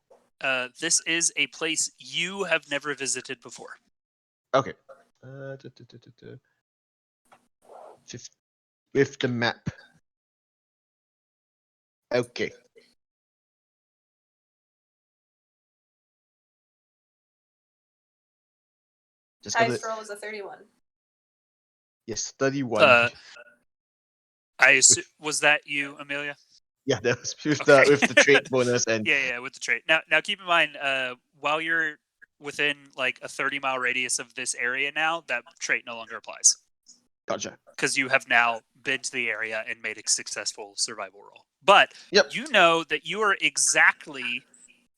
This is a place you have never visited before. Okay. With the map. Okay. Just Highest gonna, roll was a 31. yes, 31. Was that you, Amelia? Yeah, that was with Okay. the trait bonus and Yeah, with the trait. Now keep in mind, while you're within like a 30-mile radius of this area now, that trait no longer applies. gotcha. Because you have now been to the area and made a successful survival roll. But you know that you are exactly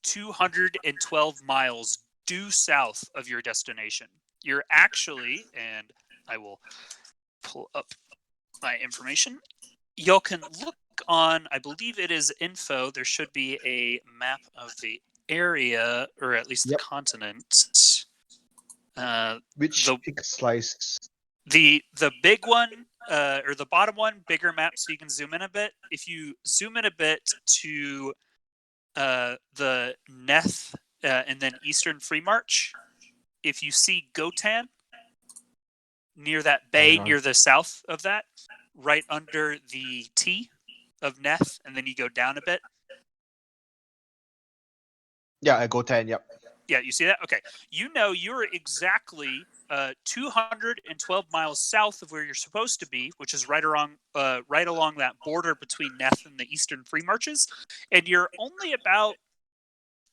212 miles due south of your destination. You're actually, and I will pull up my information. Y'all can look on, I believe it is info. There should be a map of the area, or at least the continent. Which pig slice? The big one, or the bottom one, bigger map, so you can zoom in a bit. If you zoom in a bit to the Neth and then Eastern Free March, if you see Gotan near that bay near the south of that, right under the T of Neth, and then you go down a bit. Yeah, I go 10. Yep. Yeah, you see that? Okay. You know you're exactly 212 miles south of where you're supposed to be, which is right along that border between Neth and the Eastern Free Marches, and you're only about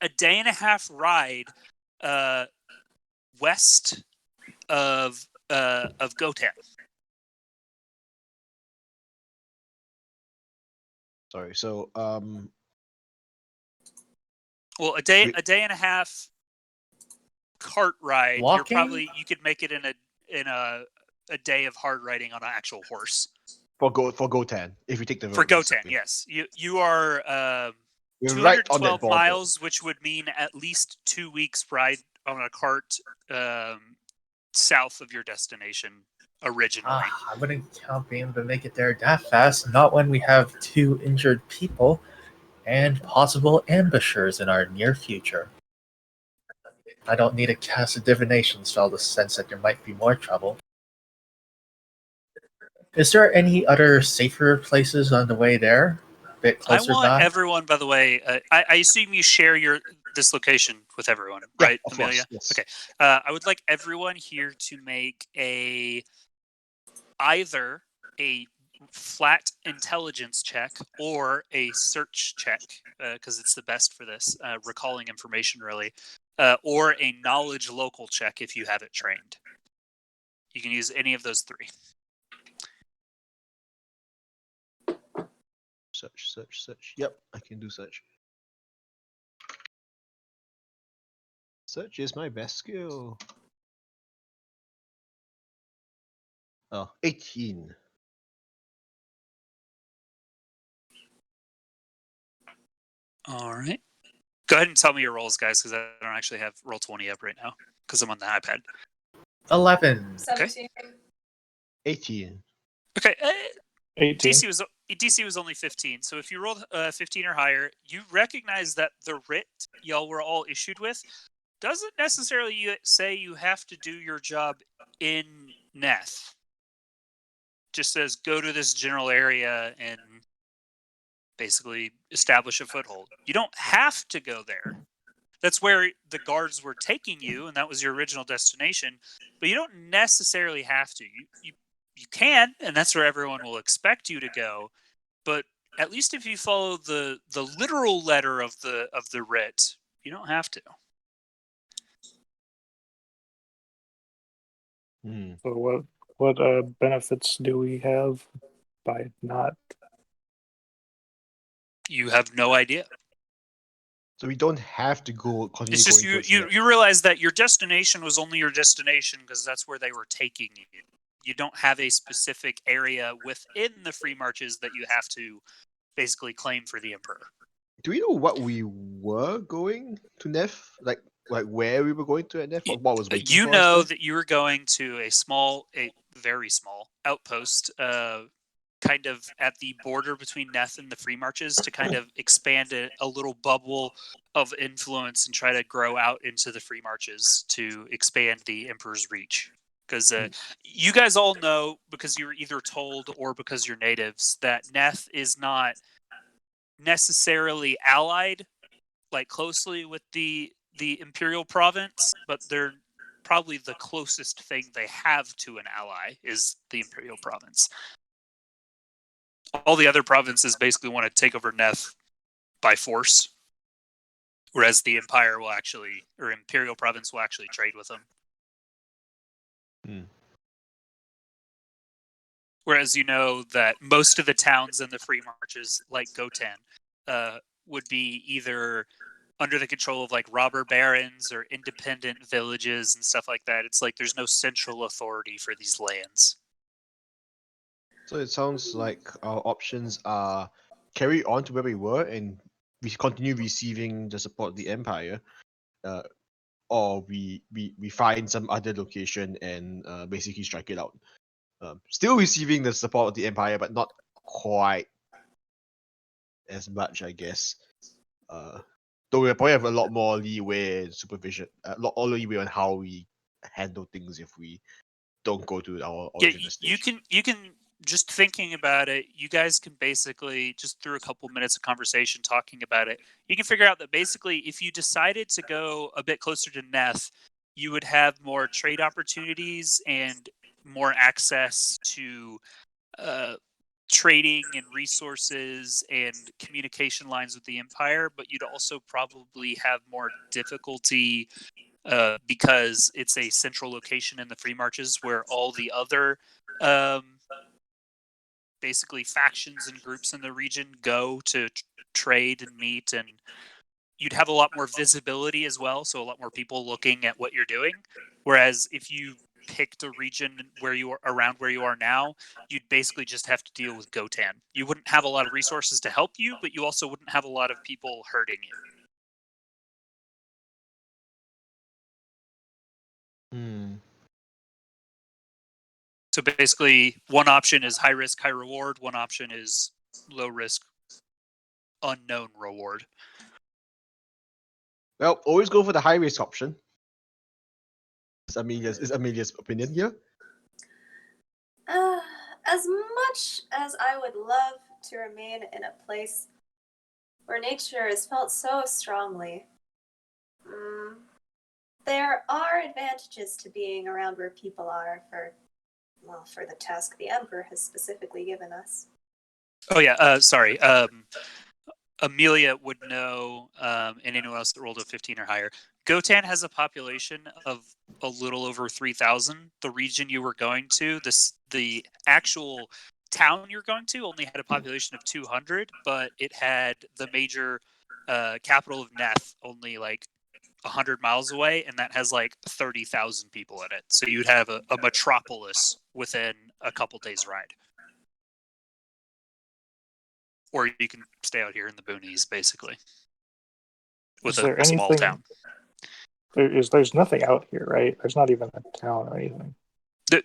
a day and a half ride west of Gotan. Sorry. So well, a day and a half cart ride. Walking? You could make it in a day of hard riding on an actual horse. for Gotan, if you take the road. For Gotan, basically. yes. You are You're right on that 212 border. miles, which would mean at least 2 weeks ride on a cart south of your destination originally. I wouldn't count being able to make it there that fast, not when we have 2 injured people and possible ambushers in our near future. I don't need to cast a divination spell to sense that there might be more trouble. Is there any other safer places on the way there? A bit I closer want by? everyone, by the way, I assume you share this location with everyone, Yeah, right, of Amelia? course, yes. Okay. I would like everyone here to make either a flat intelligence check or a search check, because it's the best for this, recalling information really, or a knowledge local check if you have it trained. You can use any of those three. Search. Yep, I can do search. Search is my best skill. Oh, 18. All right. Go ahead and tell me your rolls, guys, because I don't actually have Roll20 up right now because I'm on the iPad. 11. 17. 18. Okay. 18. DC was only 15, so if you rolled 15 or higher, you recognize that the writ y'all were all issued with doesn't necessarily say you have to do your job in Neth. Just says go to this general area and basically establish a foothold. You don't have to go there. That's where the guards were taking you, and that was your original destination. But you don't necessarily have to. You can, and that's where everyone will expect you to go. But at least if you follow the literal letter of the writ, you don't have to. So what benefits do we have by not? You have no idea. So we don't have to go. Continue It's just going towards you realize that your destination was only your destination because that's where they were taking you. You don't have a specific area within the free marches that you have to basically claim for the Emperor. Do we know what we were going to Nef? Like where we were going to at Nef? Or what was waiting You for know us that you were going to a very small outpost, kind of at the border between Neth and the free marches to kind of expand a little bubble of influence and try to grow out into the free marches to expand the Emperor's reach. Because you guys all know, because you were either told or because you're natives, that Neth is not necessarily allied like closely with the Imperial province, but they're probably the closest thing they have to an ally is the Imperial province. All the other provinces basically want to take over Neth by force, whereas the Empire will actually, or Imperial province will actually trade with them. Whereas you know that most of the towns in the free marches, like Gotan, would be either under the control of like robber barons or independent villages and stuff like that. It's like there's no central authority for these lands. So it sounds like our options are carry on to where we were and we continue receiving the support of the Empire, or we find some other location and basically strike it out. Still receiving the support of the Empire, but not quite as much, I guess. Though we probably have a lot more leeway and supervision, a lot more leeway on how we handle things if we don't go to our origin destination. You can just thinking about it, you guys can basically just through a couple minutes of conversation talking about it, you can figure out that basically if you decided to go a bit closer to Neth, you would have more trade opportunities and more access to trading and resources and communication lines with the Empire, but you'd also probably have more difficulty because it's a central location in the free marches where all the other basically factions and groups in the region go to trade and meet, and you'd have a lot more visibility as well, so a lot more people looking at what you're doing. Whereas if you picked a region where you are around where you are now, you'd basically just have to deal with Gotan. You wouldn't have a lot of resources to help you, but you also wouldn't have a lot of people hurting you. So basically, one option is high risk, high reward. One option is low risk, unknown reward. Well, always go for the high risk option. Is Amelia's opinion here? As much as I would love to remain in a place where nature is felt so strongly, there are advantages to being around where people are for well, for the task the Emperor has specifically given us. Oh yeah, sorry. Amelia would know, and anyone else that rolled a 15 or higher. Gotan has a population of a little over 3,000. The region you were going to, the actual town you're going to, only had a population of 200, but it had the major capital of Neth only like 100 miles away, and that has like 30,000 people in it. So you'd have a metropolis within a couple days' ride. Or you can stay out here in the boonies, basically, with Is there a small anything? town. There's nothing out here, right? There's not even a town or anything.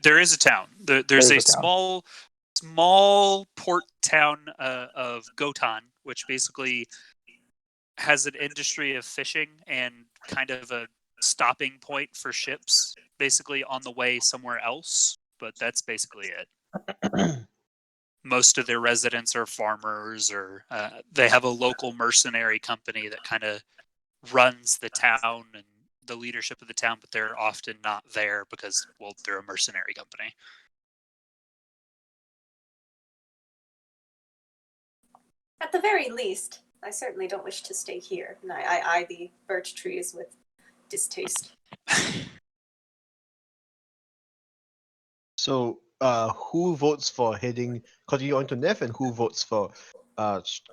There is a town. There's There's a a town. small port town of Gotan, which basically has an industry of fishing and kind of a stopping point for ships, basically on the way somewhere else. But that's basically it. Most of their residents are farmers, or they have a local mercenary company that kind of runs the town and the leadership of the town, but they're often not there because, well, they're a mercenary company. At the very least, I certainly don't wish to stay here, and I eye the birch trees with distaste. So, who votes for heading continue on to Neff, and who votes for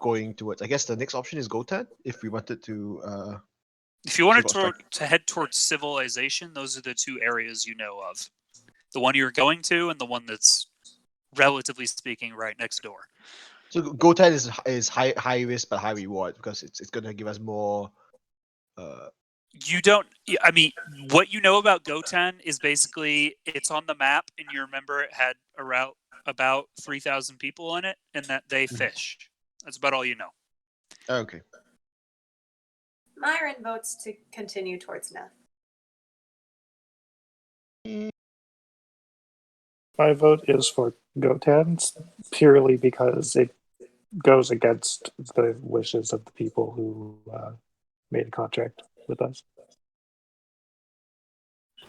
going towards? I guess the next option is Gotan. If we wanted to, If you wanted Civil to head towards civilization, those are the two areas you know of. The one you're going to, and the one that's, relatively speaking, right next door. so Gotan is high risk but high reward because it's gonna give us more. You don't. I mean, what you know about Gotan is basically it's on the map, and you remember it had around about 3,000 people in it, and that they fish. That's about all you know. Okay. Myron votes to continue towards Neth. My vote is for Gotan purely because it goes against the wishes of the people who made a contract with us.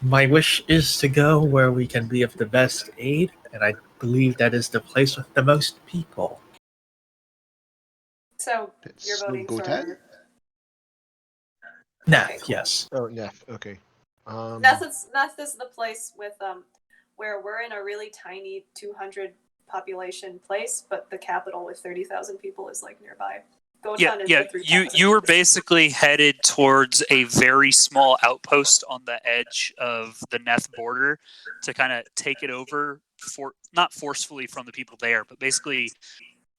My wish is to go where we can be of the best aid, and I believe that is the place with the most people. So It's you're voting Gotan? for Nah, Okay, cool. yes. Oh, Neff. Okay. Neth is the place with where we're in a really tiny 200 population place, but the capital with 30,000 people is like nearby. Gotan is Yeah. the 3,000. You were basically headed towards a very small outpost on the edge of the Neth border to kind of take it over, for not forcefully from the people there, but basically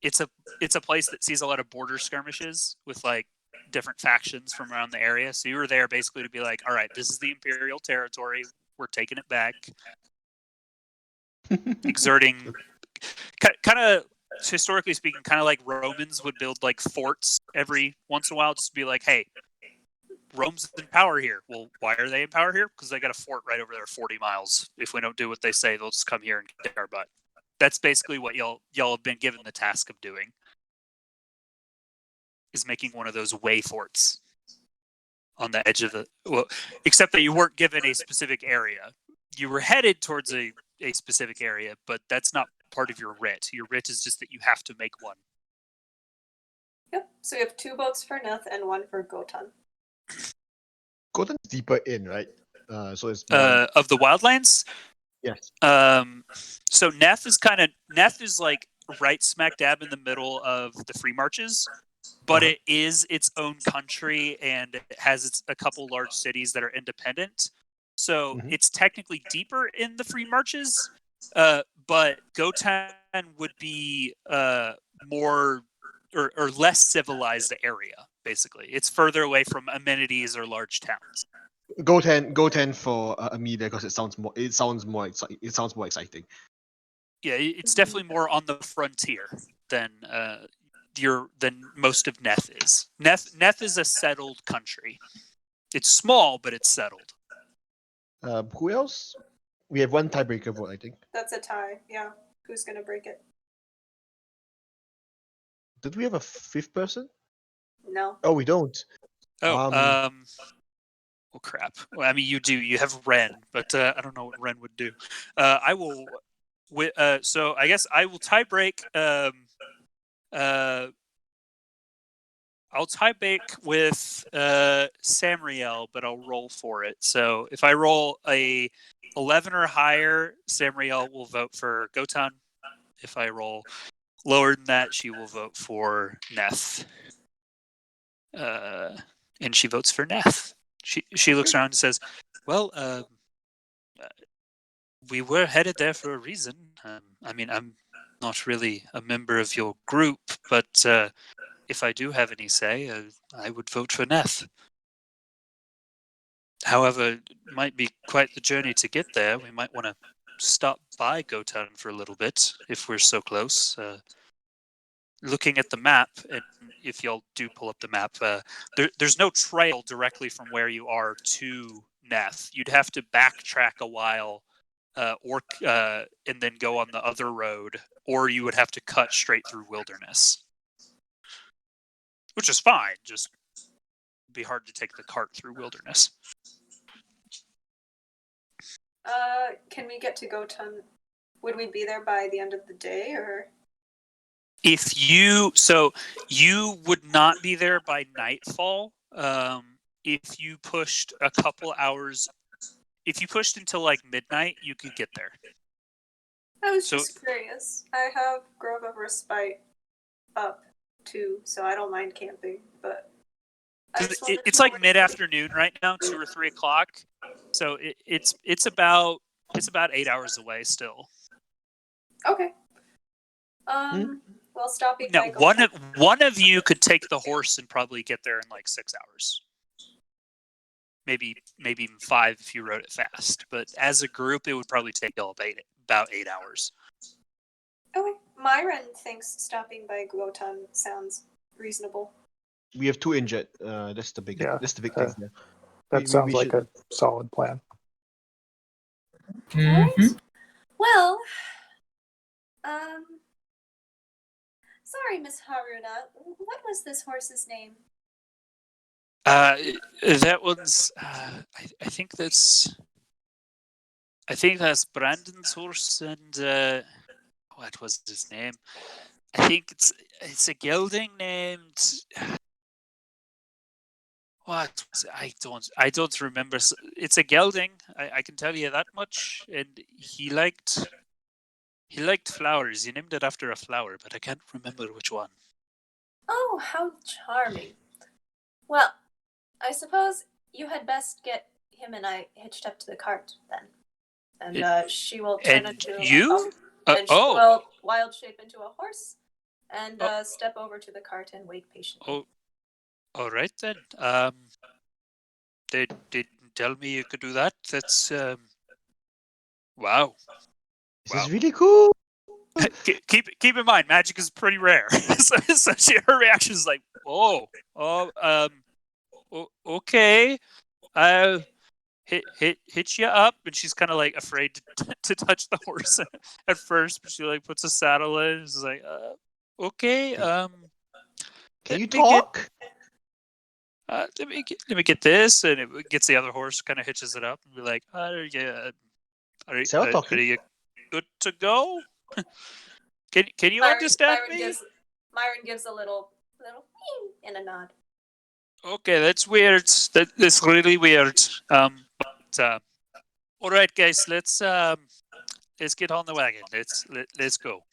it's a place that sees a lot of border skirmishes with like different factions from around the area. So you were there basically to be like, all right, this is the Imperial territory. We're taking it back. Exerting kind of, historically speaking, kind of like Romans would build like forts every once in a while, just to be like, hey, Rome's in power here. Well, why are they in power here? Because they got a fort right over there 40 miles. If we don't do what they say, they'll just come here and kick our butt. That's basically what y'all have been given the task of doing, is making one of those way forts on the edge of the, well, except that you weren't given a specific area. You were headed towards a specific area, but that's not part of your writ. Your writ is just that you have to make one. Yep. So we have 2 votes for Neth and 1 for Gotan. Gotan's deeper in, right? So it's more, Of the wildlands. yes. So Neth is like right smack dab in the middle of the Free Marches, but it is its own country and it has a couple large cities that are independent. So it's technically deeper in the Free Marches, but Gotan would be more or less civilized area. Basically, it's further away from amenities or large towns. Gotan for Amelia because it sounds more exciting. Yeah, it's definitely more on the frontier than than most of Neth is. Neth is a settled country. It's small, but it's settled. Who else? We have one tiebreaker vote, I think. That's a tie. Yeah. Who's gonna break it? Did we have a 5th person? No. Oh, we don't. Oh, well, crap. Well, I mean, you do. You have Ren, but I don't know what Ren would do. I will So I guess I will tie break. I'll tie break with Samriel, but I'll roll for it. So if I roll a 11 or higher, Samriel will vote for Gotan. If I roll lower than that, she will vote for Neth. And she votes for Neth. She looks around and says, "Well, we were headed there for a reason. I mean, I'm not really a member of your group, but if I do have any say, I would vote for Neth. However, it might be quite the journey to get there. We might want to stop by Gotan for a little bit if we're so close. Looking at the map, and if y'all do pull up the map, there's no trail directly from where you are to Neth. You'd have to backtrack a while, and then go on the other road, or you would have to cut straight through wilderness, which is fine. Just be hard to take the cart through wilderness. Can we get to Gotan? Would we be there by the end of the day, or? You would not be there by nightfall. If you pushed a couple hours, if you pushed until like midnight, you could get there. I was just curious. I have Grove of Respite up too, so I don't mind camping, but it's like mid-afternoon right now, 2 or 3 o'clock. So it's about 8 hours away still. Okay. Well, stopping. Now, one of you could take the horse and probably get there in like 6 hours. Maybe even 5 if you rode it fast. But as a group, it would probably take y'all about 8 hours. Okay. Myron thinks stopping by Gotan sounds reasonable. We have 2 injured. That's the big thing. There. That sounds like a solid plan. Mhm. Well, sorry, Miss Haruna. What was this horse's name? That one's. I think that's Brandon's horse, and what was his name? I think it's a gelding named. What? I don't remember. It's a gelding. I can tell you that much. And he liked flowers. He named it after a flower, but I can't remember which one. Oh, how charming. Well, I suppose you had best get him and I hitched up to the cart then. And she will turn into she will wild shape into a horse and step over to the cart and wait patiently. Oh, all right then. They didn't tell me you could do that. That's wow. This is really cool. Keep in mind, magic is pretty rare. so her reaction is like, okay. I'll hit you up, and she's kind of like afraid to touch the horse at first, but she like puts a saddle in. And is like, okay. Can you talk? Let me get this, and it gets the other horse, kind of hitches it up, and be like, are you good to go? Can you understand me? Myron gives a little and a nod. Okay, that's weird. That's really weird. But all right, guys, let's get on the wagon. Let's go.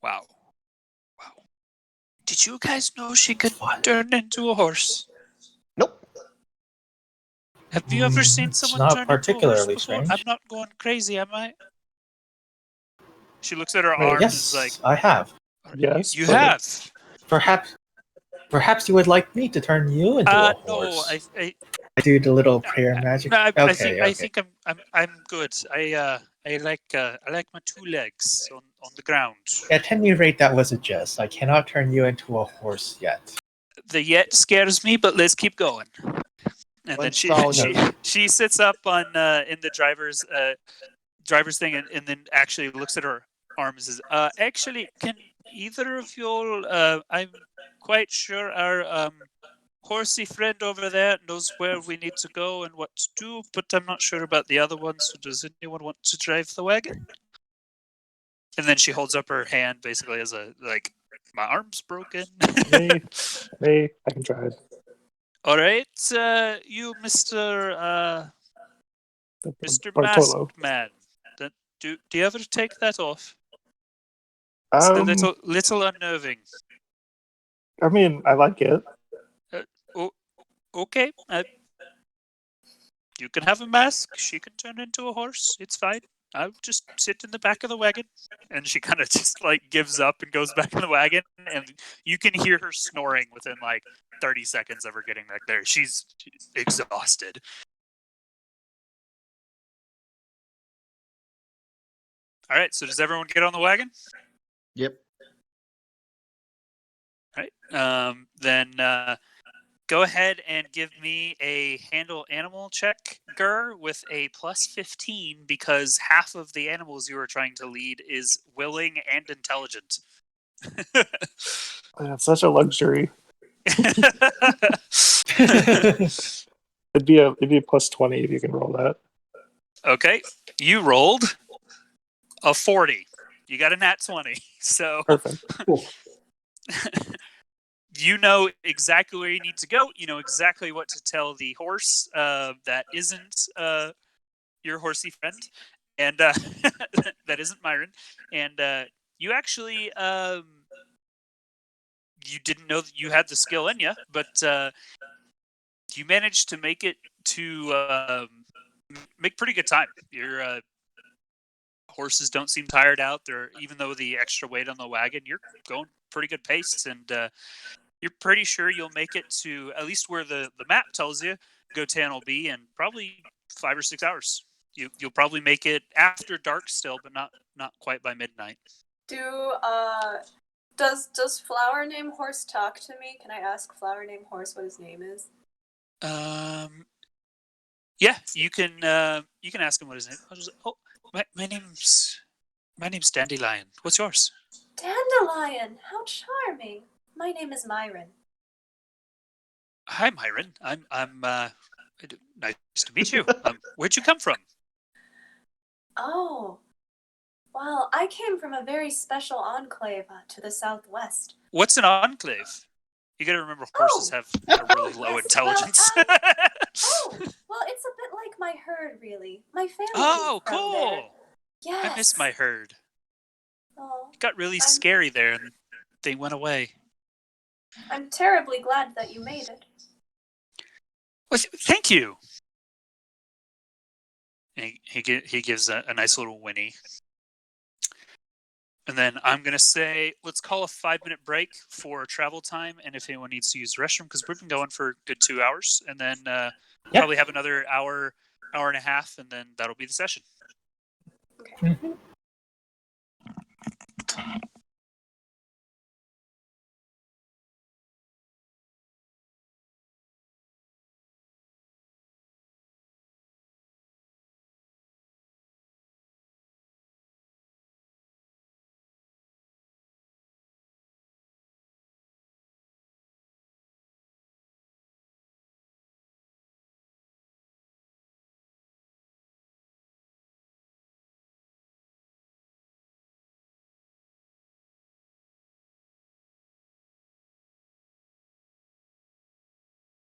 Wow. Did you guys know she could turn into a horse? Nope. Have you ever seen someone not turn into a horse particularly before? strange. I'm not going crazy, am I? She looks at her arms Yes, and is like, I have. Yes, you but have. Perhaps you would like me to turn you into a horse. No, I do the little prayer magic. No, I Okay. think I'm good. I like my 2 legs on the ground. At any rate, that was a jest. I cannot turn you into a horse yet. The yet scares me, but let's keep going. And then she sits up on in the driver's thing, and then actually looks at her arms and says, actually, can either of y'all? I'm quite sure horsey friend over there knows where we need to go and what to do, but I'm not sure about the other one. So does anyone want to drive the wagon? And then she holds up her hand, basically as a like, my arm's broken. Me, I can try it. All right, you, Mister Bartolo. Masked Man. Do you ever take that off? It's a little unnerving. I mean, I like it. Okay, you can have a mask. She can turn into a horse. It's fine. I'll just sit in the back of the wagon. And she kind of just like gives up and goes back in the wagon. And you can hear her snoring within like 30 seconds of her getting back there. She's exhausted. All right, so does everyone get on the wagon? Yep. All right. Then go ahead and give me a handle animal check, Gur, with a plus 15 because half of the animals you are trying to lead is willing and intelligent. That's such a luxury. It'd be a plus 20 if you can roll that. Okay, you rolled a 40. You got a nat 20. So Perfect. Cool. you know exactly where you need to go. You know exactly what to tell the horse that isn't your horsey friend, and that isn't Myron. And you actually you didn't know that you had the skill in you, but you managed to make it to make pretty good time. Your horses don't seem tired out. They're, even though the extra weight on the wagon, you're going pretty good pace, and you're pretty sure you'll make it to at least where the map tells you Gotan will be in probably 5 or 6 hours. You'll probably make it after dark still, but not quite by midnight. Does Flower Name Horse talk to me? Can I ask Flower Name Horse what his name is? Yeah, you can ask him what his name is. Oh, my name's Dandelion. What's yours? Dandelion! How charming! My name is Myron. Hi, Myron. I'm nice to meet you. Where'd you come from? Oh, well, I came from a very special enclave to the southwest. What's an enclave? You gotta remember horses have a really low yes, intelligence. Well, it's a bit like my herd, really. My family. Oh, is from cool. there. Yes. I miss my herd. Oh, It got really scary there, and they went away. I'm terribly glad that you made it. Well, thank you. And he gives a nice little whinny. And then I'm going to say, let's call a 5-minute break for travel time. And if anyone needs to use the restroom, because we've been going for a good 2 hours. And then probably have another hour and a half, and then that'll be the session. Okay. Mhm.